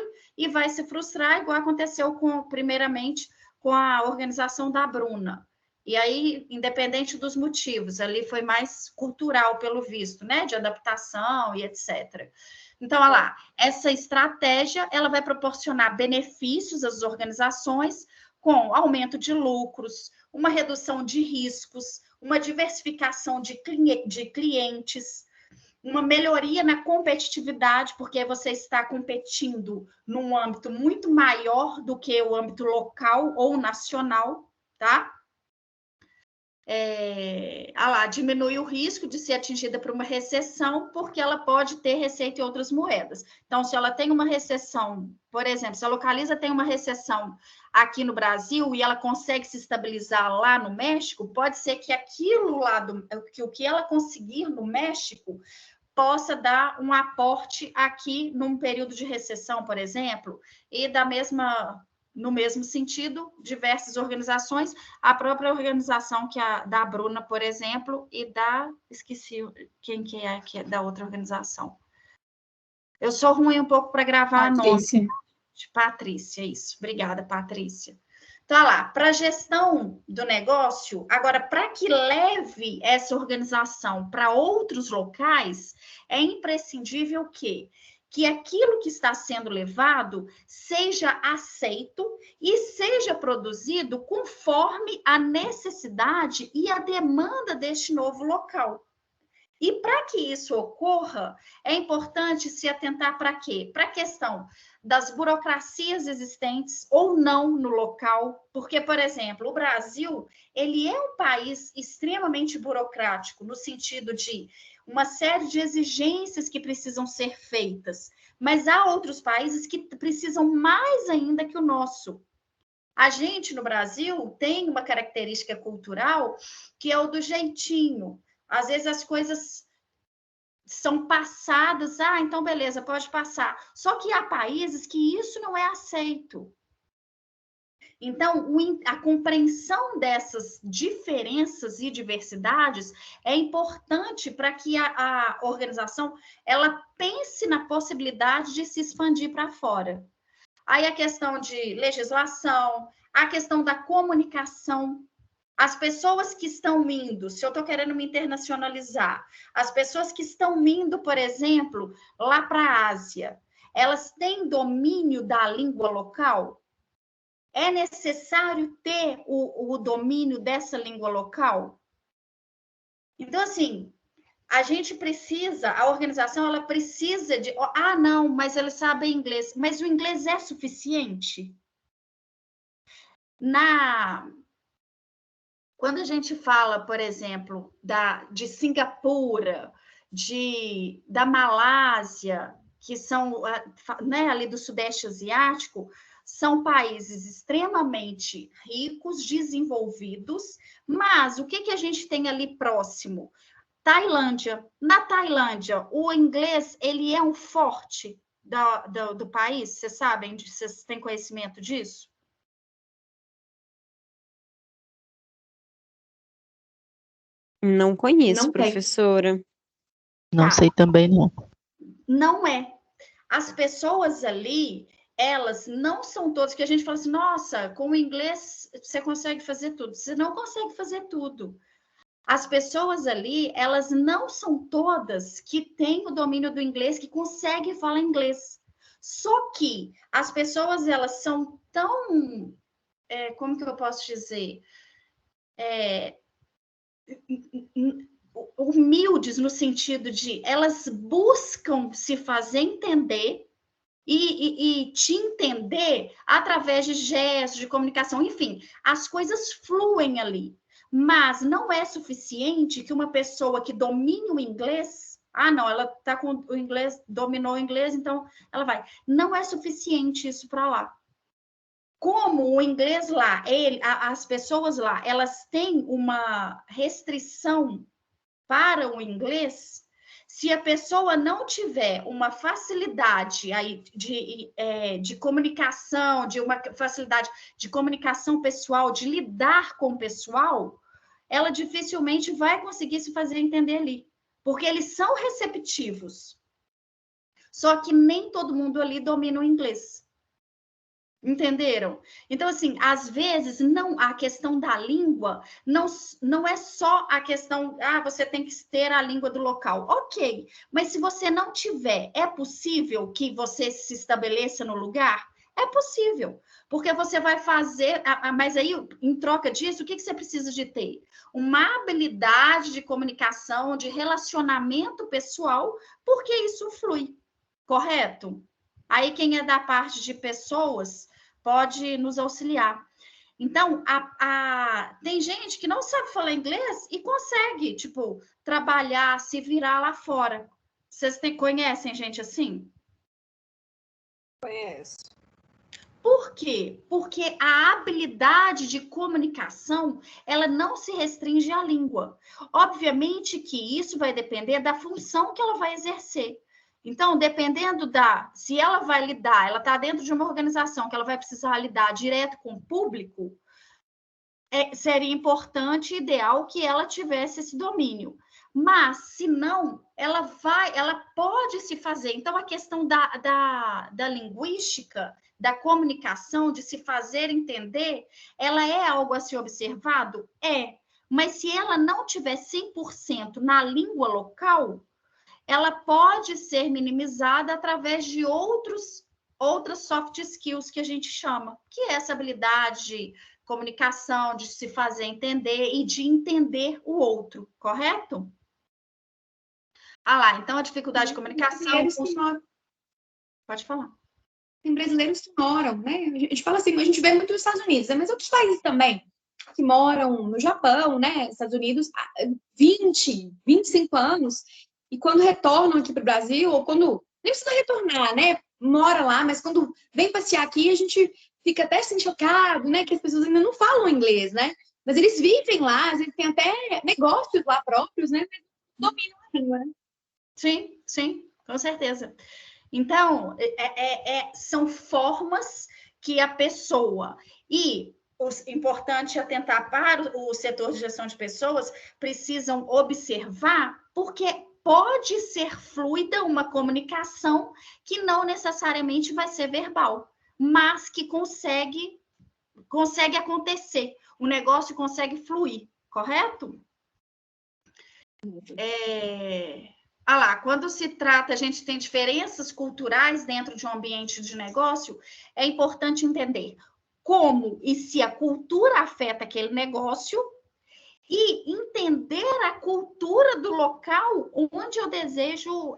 se frustrar, igual aconteceu primeiramente com a organização da Bruna. E aí, independente dos motivos, ali foi mais cultural, pelo visto, né? De adaptação e etc. Então, olha lá, essa estratégia, ela vai proporcionar benefícios às organizações com aumento de lucros, uma redução de riscos, uma diversificação de clientes, uma melhoria na competitividade, porque você está competindo num âmbito muito maior do que o âmbito local ou nacional, tá? Diminui o risco de ser atingida por uma recessão, porque ela pode ter receita em outras moedas. Então, se ela tem uma recessão, por exemplo, se a Localiza tem uma recessão aqui no Brasil e ela consegue se estabilizar lá no México, pode ser que aquilo lá, que o que ela conseguir no México possa dar um aporte aqui num período de recessão, por exemplo, e no mesmo sentido, diversas organizações, a própria organização da Bruna, por exemplo, e esqueci quem que é da outra organização. Eu sou ruim um pouco para gravar nome. Patrícia, isso. Obrigada, Patrícia. Então, olha lá, para a gestão do negócio, agora, para que leve essa organização para outros locais, é imprescindível que aquilo que está sendo levado seja aceito e seja produzido conforme a necessidade e a demanda deste novo local. E para que isso ocorra, é importante se atentar para quê? Para a questão das burocracias existentes ou não no local, porque, por exemplo, o Brasil, ele é um país extremamente burocrático, no sentido de uma série de exigências que precisam ser feitas, mas há outros países que precisam mais ainda que o nosso. A gente, no Brasil, tem uma característica cultural que é o do jeitinho. Às vezes as coisas são passadas, então beleza, pode passar. Só que há países que isso não é aceito. Então, a compreensão dessas diferenças e diversidades é importante para que a organização ela pense na possibilidade de se expandir para fora. Aí a questão de legislação, a questão da comunicação. As pessoas que estão indo, se eu estou querendo me internacionalizar, as pessoas que estão indo, por exemplo, lá para a Ásia, elas têm domínio da língua local? É necessário ter o domínio dessa língua local? Então, assim, a organização, ela precisa de... Ah, não, mas eles sabem inglês. Mas o inglês é suficiente? Quando a gente fala, por exemplo, de Singapura, da Malásia, que são, né, ali do Sudeste Asiático, são países extremamente ricos, desenvolvidos, mas o que a gente tem ali próximo? Tailândia. Na Tailândia, o inglês, ele é um forte do país? Vocês sabem? Vocês têm conhecimento disso? Não conheço, professora. Não sei também, não. Não é. As pessoas ali, elas não são todas que a gente fala assim, nossa, com o inglês você consegue fazer tudo. Você não consegue fazer tudo. As pessoas ali, elas não são todas que têm o domínio do inglês, que conseguem falar inglês. Só que as pessoas, elas são tão, como que eu posso dizer? Humildes no sentido de elas buscam se fazer entender e te entender através de gestos, de comunicação, enfim, as coisas fluem ali. Mas não é suficiente que uma pessoa que domine o inglês, não, ela está com o inglês, dominou o inglês, então ela vai. Não é suficiente isso para lá. Como o inglês lá, as pessoas lá, elas têm uma restrição para o inglês, se a pessoa não tiver uma facilidade aí de comunicação, de uma facilidade de comunicação pessoal, de lidar com o pessoal, ela dificilmente vai conseguir se fazer entender ali, porque eles são receptivos. Só que nem todo mundo ali domina o inglês. Entenderam? Então, assim, às vezes, a questão da língua não é só a questão, você tem que ter a língua do local. Ok, mas se você não tiver, é possível que você se estabeleça no lugar? É possível, porque você vai fazer, mas aí, em troca disso, o que você precisa de ter? Uma habilidade de comunicação, de relacionamento pessoal, porque isso flui, correto? Aí, quem é da parte de pessoas pode nos auxiliar. Então, tem gente que não sabe falar inglês e consegue, tipo, trabalhar, se virar lá fora. Vocês conhecem gente assim? Conheço. Por quê? Porque a habilidade de comunicação, ela não se restringe à língua. Obviamente que isso vai depender da função que ela vai exercer. Então, dependendo se ela vai lidar, ela está dentro de uma organização que ela vai precisar lidar direto com o público, seria importante e ideal que ela tivesse esse domínio. Mas, se não, ela pode se fazer. Então, a questão da linguística, da comunicação, de se fazer entender, ela é algo a ser observado? É. Mas se ela não tiver 100% na língua local, ela pode ser minimizada através de outras soft skills que a gente chama, que é essa habilidade de comunicação, de se fazer entender e de entender o outro, correto? Lá, então a dificuldade de comunicação... Pode falar. Tem brasileiros que moram, né? A gente fala assim, a gente vê muito nos Estados Unidos, mas outros países também, que moram no Japão, né? Estados Unidos, há 20, 25 anos, e quando retornam aqui para o Brasil, ou quando nem precisa retornar, né? Mora lá, mas quando vem passear aqui, a gente fica até assim chocado, né? Que as pessoas ainda não falam inglês, né? Mas eles vivem lá, às vezes tem até negócios lá próprios, né? Mas dominam a língua, né? Sim, sim, com certeza. Então, são formas que a pessoa... E o importante atentar para o setor de gestão de pessoas, precisam observar, porque pode ser fluida uma comunicação que não necessariamente vai ser verbal. mas que consegue acontecer, o negócio consegue fluir, correto? Quando se trata, a gente tem diferenças culturais dentro de um ambiente de negócio, é importante entender como e se a cultura afeta aquele negócio e entender a cultura do local onde eu desejo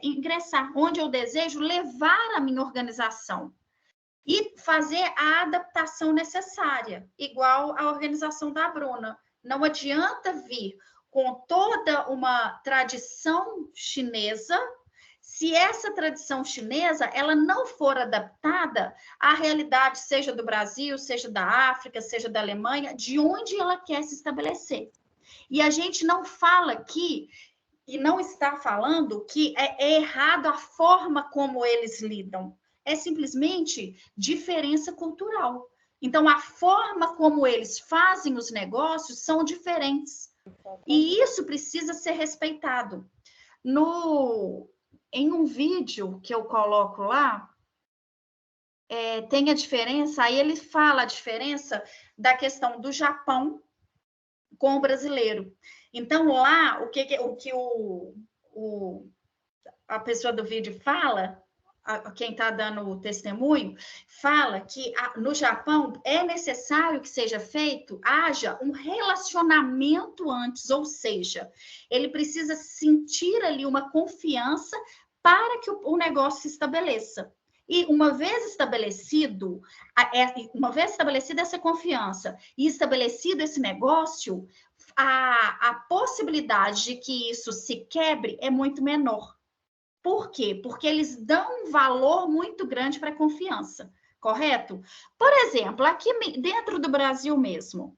ingressar, onde eu desejo levar a minha organização e fazer a adaptação necessária, igual a organização da Bruna. Não adianta vir com toda uma tradição chinesa, se essa tradição chinesa ela não for adaptada à realidade, seja do Brasil, seja da África, seja da Alemanha, de onde ela quer se estabelecer. E a gente não fala aqui, e não está falando, que é errado a forma como eles lidam. É simplesmente diferença cultural. Então, a forma como eles fazem os negócios são diferentes. E isso precisa ser respeitado. Em um vídeo que eu coloco lá, tem a diferença, aí ele fala a diferença da questão do Japão com o brasileiro. Então, lá, o que a pessoa do vídeo fala, quem está dando o testemunho, fala que no Japão é necessário que haja um relacionamento antes, ou seja, ele precisa sentir ali uma confiança para que o negócio se estabeleça. E uma vez estabelecida essa confiança e estabelecido esse negócio, a possibilidade de que isso se quebre é muito menor. Por quê? Porque eles dão um valor muito grande para a confiança, correto? Por exemplo, aqui dentro do Brasil mesmo,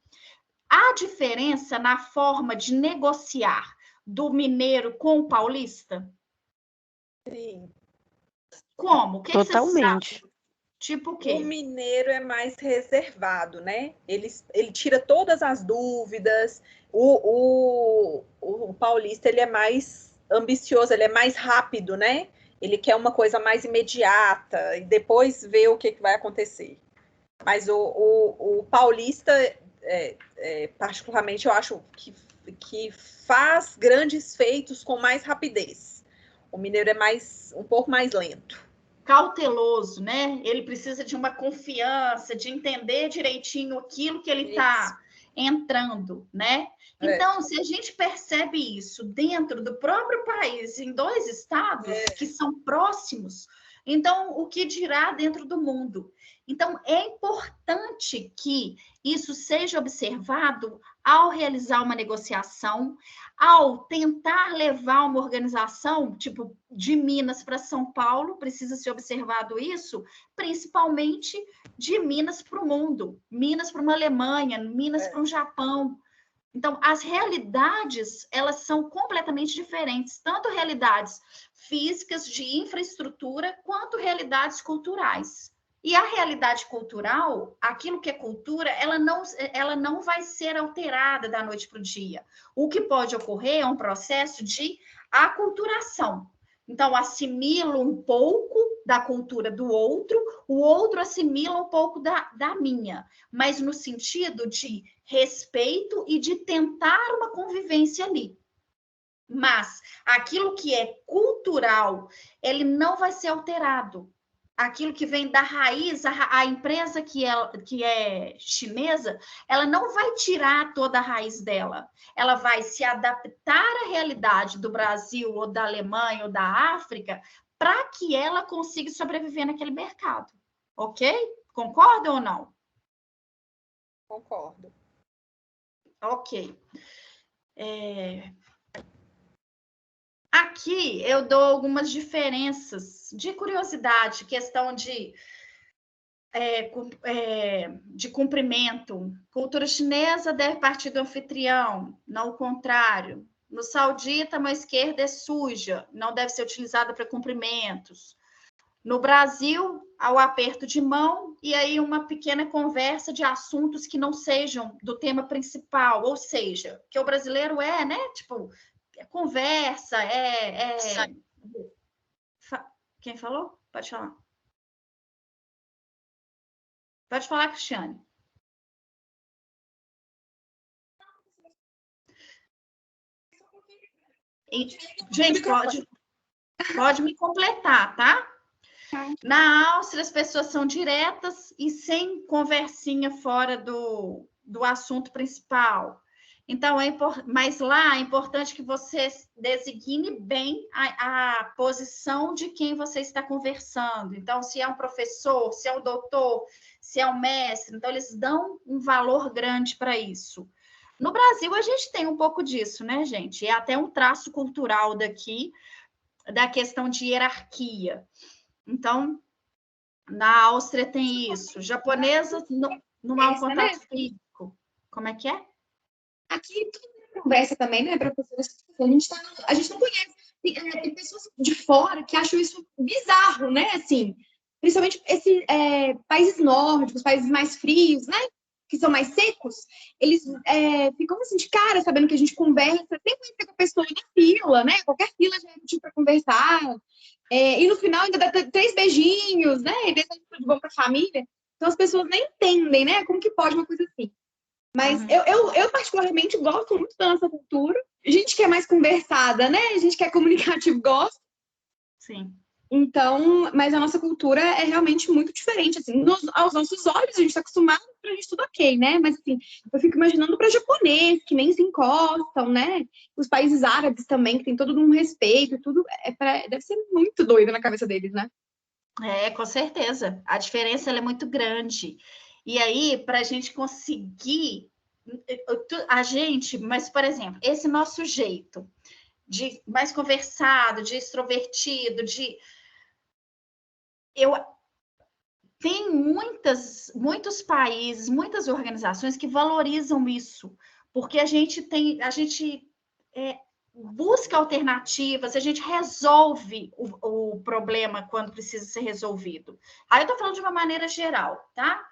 há diferença na forma de negociar do mineiro com o paulista? Sim. Como? O que Totalmente. você sabe? Tipo o quê? O mineiro é mais reservado, né? Ele tira todas as dúvidas. O paulista, ele é mais ambicioso, ele é mais rápido, né? Ele quer uma coisa mais imediata e depois vê o que vai acontecer. Mas o paulista, particularmente, eu acho que faz grandes feitos com mais rapidez. O mineiro é um pouco mais lento. Cauteloso, né? Ele precisa de uma confiança, de entender direitinho aquilo que ele está entrando, né? Então, se a gente percebe isso dentro do próprio país, em 2 estados que são próximos, então, o que dirá dentro do mundo? Então, é importante que isso seja observado ao realizar uma negociação, ao tentar levar uma organização, tipo, de Minas para São Paulo, precisa ser observado isso, principalmente de Minas para o mundo, Minas para uma Alemanha, Minas para um Japão. Então, as realidades, elas são completamente diferentes, tanto realidades físicas, de infraestrutura, quanto realidades culturais. E a realidade cultural, aquilo que é cultura, ela não vai ser alterada da noite para o dia. O que pode ocorrer é um processo de aculturação. Então, assimilo um pouco da cultura do outro, o outro assimila um pouco da minha, mas no sentido de respeito e de tentar uma convivência ali. Mas aquilo que é cultural, ele não vai ser alterado. Aquilo que vem da raiz, a empresa que é chinesa, ela não vai tirar toda a raiz dela. Ela vai se adaptar à realidade do Brasil, ou da Alemanha, ou da África, para que ela consiga sobreviver naquele mercado. Ok? Concorda ou não? Concordo. Ok. Aqui eu dou algumas diferenças de curiosidade, questão de cumprimento. Cultura chinesa deve partir do anfitrião, não o contrário. No saudita, a mão esquerda é suja, não deve ser utilizada para cumprimentos. No Brasil, ao aperto de mão, e aí uma pequena conversa de assuntos que não sejam do tema principal, ou seja, que o brasileiro né? Tipo, conversa, Quem falou? Pode falar. Pode falar, Cristiane. Gente, pode me completar, tá? Na Áustria, as pessoas são diretas e sem conversinha fora do assunto principal. Então, mas lá é importante que você designe bem a posição de quem você está conversando. Então, se é um professor, se é um doutor, se é um mestre, então eles dão um valor grande para isso. No Brasil, a gente tem um pouco disso, né, gente? É até um traço cultural daqui, da questão de hierarquia. Então, na Áustria tem isso. Japonesa não há um contato físico. Como é que é? Aqui tudo conversa também, né, professores? A gente não conhece. Tem pessoas de fora que acham isso bizarro, né? Assim, principalmente esses países nórdicos, países mais frios, né? Que são mais secos, eles ficam assim de cara, sabendo que a gente conversa, sem conhecer com a pessoa na fila, né? Qualquer fila já é motivo para conversar. E no final ainda dá 3 beijinhos, né? E desejo tudo de bom para a família. Então as pessoas nem entendem, né? Como que pode uma coisa assim. Mas eu particularmente gosto muito da nossa cultura. A gente que é mais conversada, né? A gente que é comunicativo gosta. Sim. Então, mas a nossa cultura é realmente muito diferente, assim, aos nossos olhos, a gente está acostumado, pra gente tudo ok, né? Mas, assim, eu fico imaginando para japonês, que nem se encostam, né? Os países árabes também, que tem todo um respeito, tudo, deve ser muito doido na cabeça deles, né? Com certeza. A diferença ela é muito grande. E aí, para a gente conseguir, mas, por exemplo, esse nosso jeito de mais conversado, de extrovertido, tem muitos países, muitas organizações que valorizam isso, porque a gente busca alternativas, a gente resolve o problema quando precisa ser resolvido. Aí eu estou falando de uma maneira geral, tá?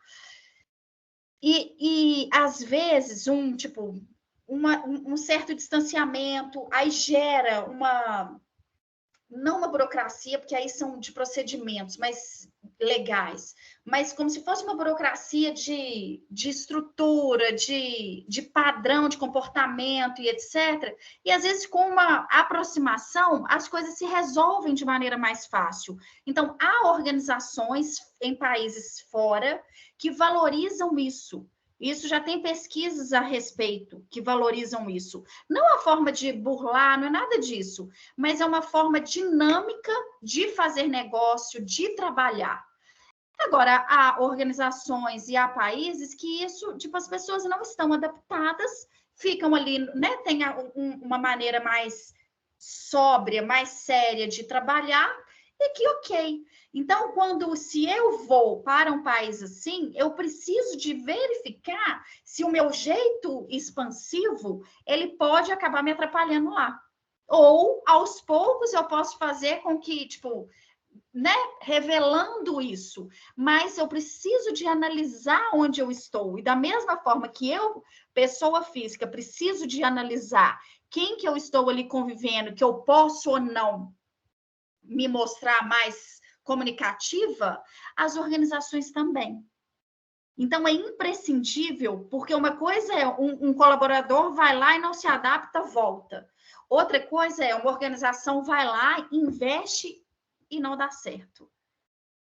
E às vezes, um certo distanciamento, aí gera não uma burocracia, porque aí são de procedimentos mais legais, mas como se fosse uma burocracia de estrutura, de padrão de comportamento e etc. E às vezes, com uma aproximação, as coisas se resolvem de maneira mais fácil. Então, há organizações em países fora que valorizam isso. Isso já tem pesquisas a respeito que valorizam isso. Não a forma de burlar, não é nada disso, mas é uma forma dinâmica de fazer negócio, de trabalhar. Agora, há organizações e há países que isso, tipo, as pessoas não estão adaptadas, ficam ali, né? Tem uma maneira mais sóbria, mais séria de trabalhar, e que ok. Então, se eu vou para um país assim, eu preciso de verificar se o meu jeito expansivo, ele pode acabar me atrapalhando lá. Ou, aos poucos, eu posso fazer com que, tipo, né, revelando isso, mas eu preciso de analisar onde eu estou. E da mesma forma que eu, pessoa física, preciso de analisar quem que eu estou ali convivendo, que eu posso ou não me mostrar mais comunicativa, as organizações também. Então, é imprescindível, porque uma coisa é um colaborador vai lá e não se adapta, volta. Outra coisa é uma organização vai lá, investe e não dá certo.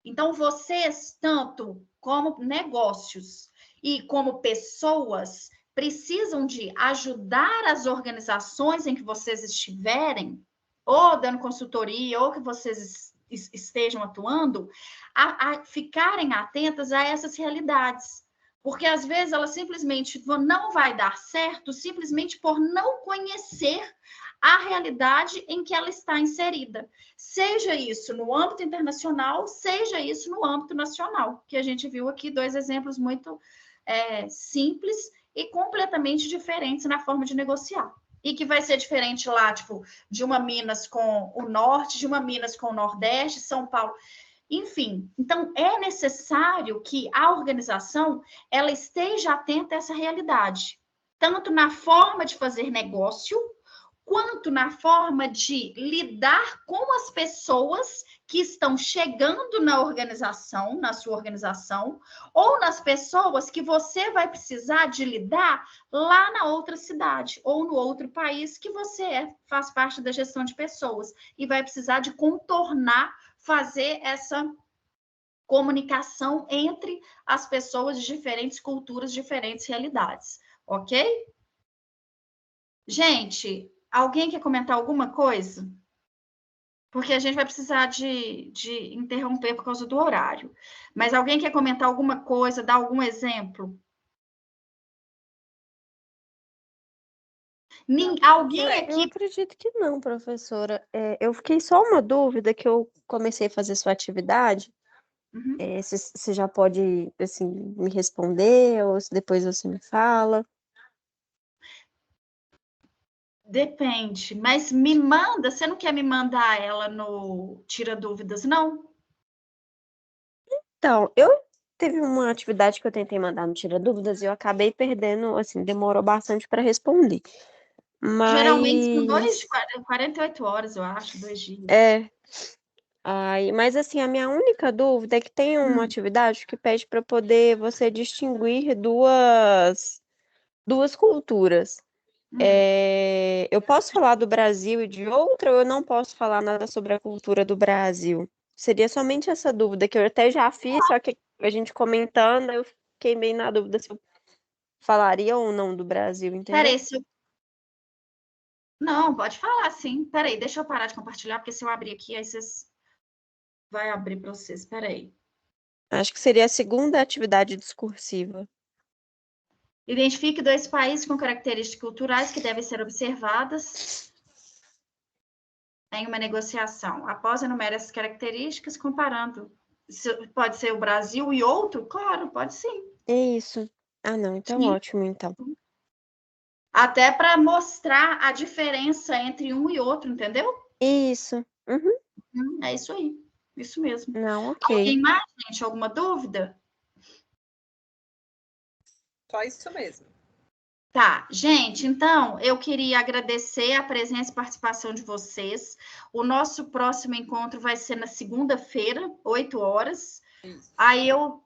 Então, vocês, tanto como negócios e como pessoas, precisam de ajudar as organizações em que vocês estiverem, ou dando consultoria, ou que vocês estejam atuando, a ficarem atentas a essas realidades. Porque, às vezes, ela simplesmente não vai dar certo simplesmente por não conhecer a realidade em que ela está inserida. Seja isso no âmbito internacional, seja isso no âmbito nacional, que a gente viu aqui 2 exemplos muito simples e completamente diferentes na forma de negociar. E que vai ser diferente lá, tipo, de uma Minas com o Norte, de uma Minas com o Nordeste, São Paulo. Enfim, então é necessário que a organização ela esteja atenta a essa realidade, tanto na forma de fazer negócio, quanto na forma de lidar com as pessoas que estão chegando na organização, na sua organização, ou nas pessoas que você vai precisar de lidar lá na outra cidade ou no outro país que você faz parte da gestão de pessoas e vai precisar de contornar, fazer essa comunicação entre as pessoas de diferentes culturas, diferentes realidades, ok? Gente, alguém quer comentar alguma coisa? Porque a gente vai precisar de interromper por causa do horário. Mas alguém quer comentar alguma coisa, dar algum exemplo? Alguém Eu aqui... acredito que não, professora. Eu fiquei só uma dúvida que eu comecei a fazer sua atividade. Uhum. Se você já pode, assim, me responder ou se depois você me fala. Depende, mas me manda, você não quer me mandar ela no Tira Dúvidas, não? Então, teve uma atividade que eu tentei mandar no Tira Dúvidas e eu acabei perdendo, assim, demorou bastante para responder. Geralmente são Mas 48 horas, eu acho, 2 dias. Mas assim, a minha única dúvida é que tem uma atividade que pede para poder você distinguir duas culturas. Eu posso falar do Brasil e de outra, ou eu não posso falar nada sobre a cultura do Brasil? Seria somente essa dúvida que eu até já fiz, só que a gente comentando, eu fiquei meio na dúvida se eu falaria ou não do Brasil, entendeu? Peraí, Não, pode falar, sim. Peraí, deixa eu parar de compartilhar, porque se eu abrir aqui, aí vocês... Vai abrir para vocês, peraí. Acho que seria a segunda atividade discursiva. Identifique 2 países com características culturais que devem ser observadas em uma negociação. Após enumerar essas características, comparando. Pode ser o Brasil e outro? Claro, pode sim. É isso. Ah, não, então Sim. ótimo, então. Até para mostrar a diferença entre um e outro, entendeu? Isso. Uhum. É isso aí. Isso mesmo. Não, ok. Alguém mais, gente? Alguma dúvida? Só isso mesmo. Tá, gente, então eu queria agradecer a presença e participação de vocês. O nosso próximo encontro vai ser na segunda-feira, 8 horas. Isso. Aí eu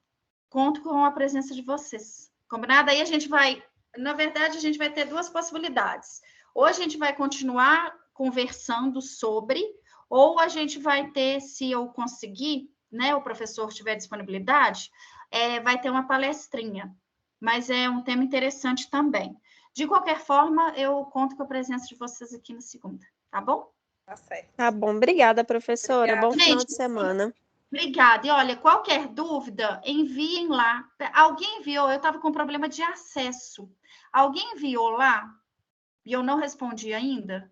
conto com a presença de vocês. Combinado? Aí a gente vai, na verdade, a gente vai ter 2 possibilidades. Ou a gente vai continuar conversando sobre, ou a gente vai ter, se eu conseguir, né, o professor tiver disponibilidade, vai ter uma palestrinha. Mas é um tema interessante também. De qualquer forma, eu conto com a presença de vocês aqui na segunda, tá bom? Tá certo. Tá bom, obrigada, professora. Obrigada. Bom final Gente, de semana. Obrigada. E olha, qualquer dúvida, enviem lá. Alguém enviou, eu estava com problema de acesso. Alguém enviou lá e eu não respondi ainda?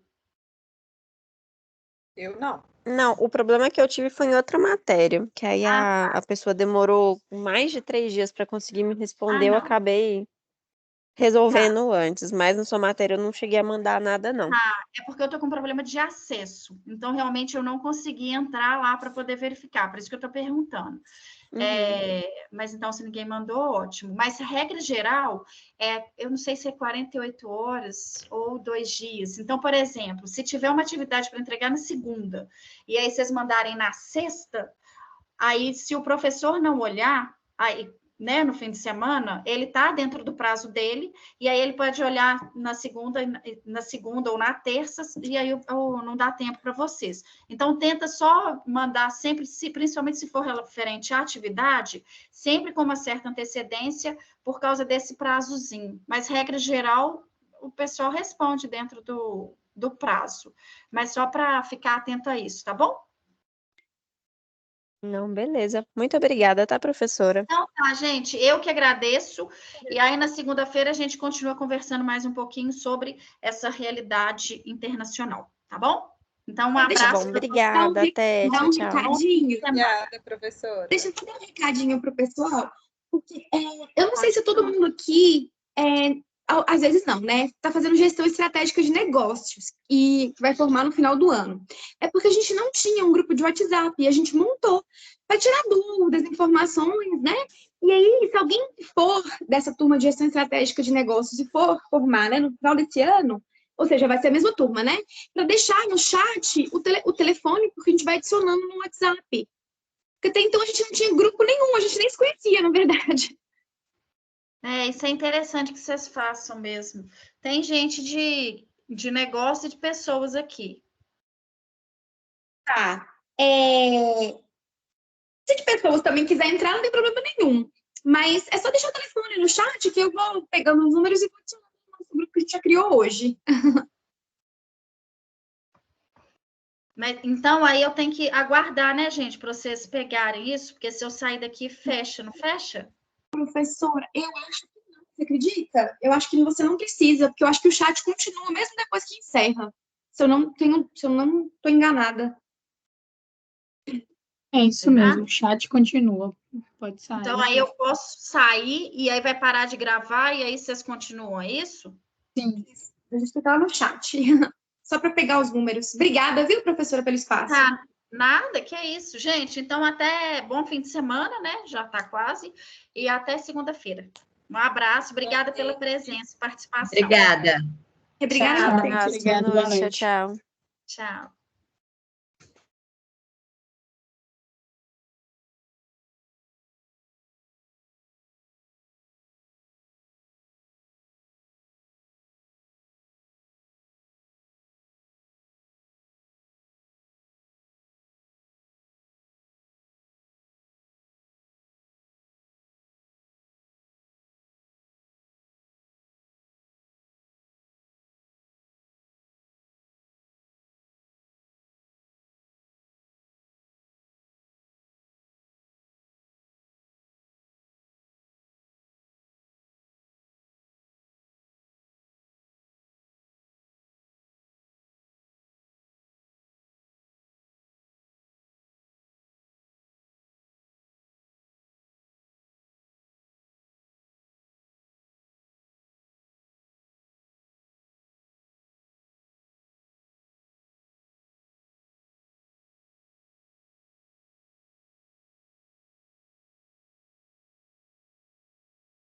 Eu não. Não, o problema que eu tive foi em outra matéria, que aí a pessoa demorou mais de 3 dias para conseguir me responder, eu não. acabei resolvendo antes, mas na sua matéria eu não cheguei a mandar nada, não. É porque eu estou com problema de acesso. Então, realmente, eu não consegui entrar lá para poder verificar. Por isso que eu estou perguntando. Mas, então, se ninguém mandou, ótimo. Mas, regra geral, eu não sei se é 48 horas ou 2 dias. Então, por exemplo, se tiver uma atividade para entregar na segunda, e aí vocês mandarem na sexta, aí, se o professor não olhar, aí, né, no fim de semana, ele está dentro do prazo dele, e aí ele pode olhar na segunda ou na terça, e aí não dá tempo para vocês. Então, tenta só mandar sempre, principalmente se for referente à atividade, sempre com uma certa antecedência, por causa desse prazozinho. Mas, regra geral, o pessoal responde dentro do prazo. Mas só para ficar atento a isso, tá bom? Não, beleza. Muito obrigada, tá, professora? Então, tá, gente, eu que agradeço. E aí, na segunda-feira, a gente continua conversando mais um pouquinho sobre essa realidade internacional, tá bom? Então, um Deixa eu abraço. Bom, obrigada. Até. dar Tchau, um tchau. recadinho. Obrigada, professora. Deixa eu dar um recadinho pro pessoal, porque eu não sei se todo mundo aqui, às vezes não, né? Tá fazendo gestão estratégica de negócios e vai formar no final do ano. É porque a gente não tinha um grupo de WhatsApp e a gente montou para tirar dúvidas, informações, né? E aí, se alguém for dessa turma de gestão estratégica de negócios e for formar, né, no final desse ano, ou seja, vai ser a mesma turma, né? Para deixar no chat o telefone, porque a gente vai adicionando no WhatsApp. Porque até então a gente não tinha grupo nenhum, a gente nem se conhecia, na verdade. Isso é interessante que vocês façam mesmo. Tem gente de negócio e de pessoas aqui. Tá. Se de pessoas também quiser entrar, não tem problema nenhum. Mas é só deixar o telefone no chat que eu vou pegando os números e vou adicionando no nosso grupo que a gente já criou hoje. Mas, então, aí eu tenho que aguardar, né, gente, para vocês pegarem isso, porque se eu sair daqui, fecha, não fecha? Professora, eu acho que não. Você acredita? Eu acho que você não precisa, porque eu acho que o chat continua mesmo depois que encerra. Se eu não estou enganada. É isso mesmo, o chat continua. Pode sair. Então, aí eu posso sair e aí vai parar de gravar e aí vocês continuam, é isso? Sim. A gente está lá no chat. Só para pegar os números. Obrigada, viu, professora, pelo espaço. Tá, nada, que é isso, gente. Então, até bom fim de semana, né? Já está quase. E até segunda-feira. Um abraço, obrigada pela presença e participação. Obrigada. Obrigada. Boa noite. Tchau, tchau. Tchau.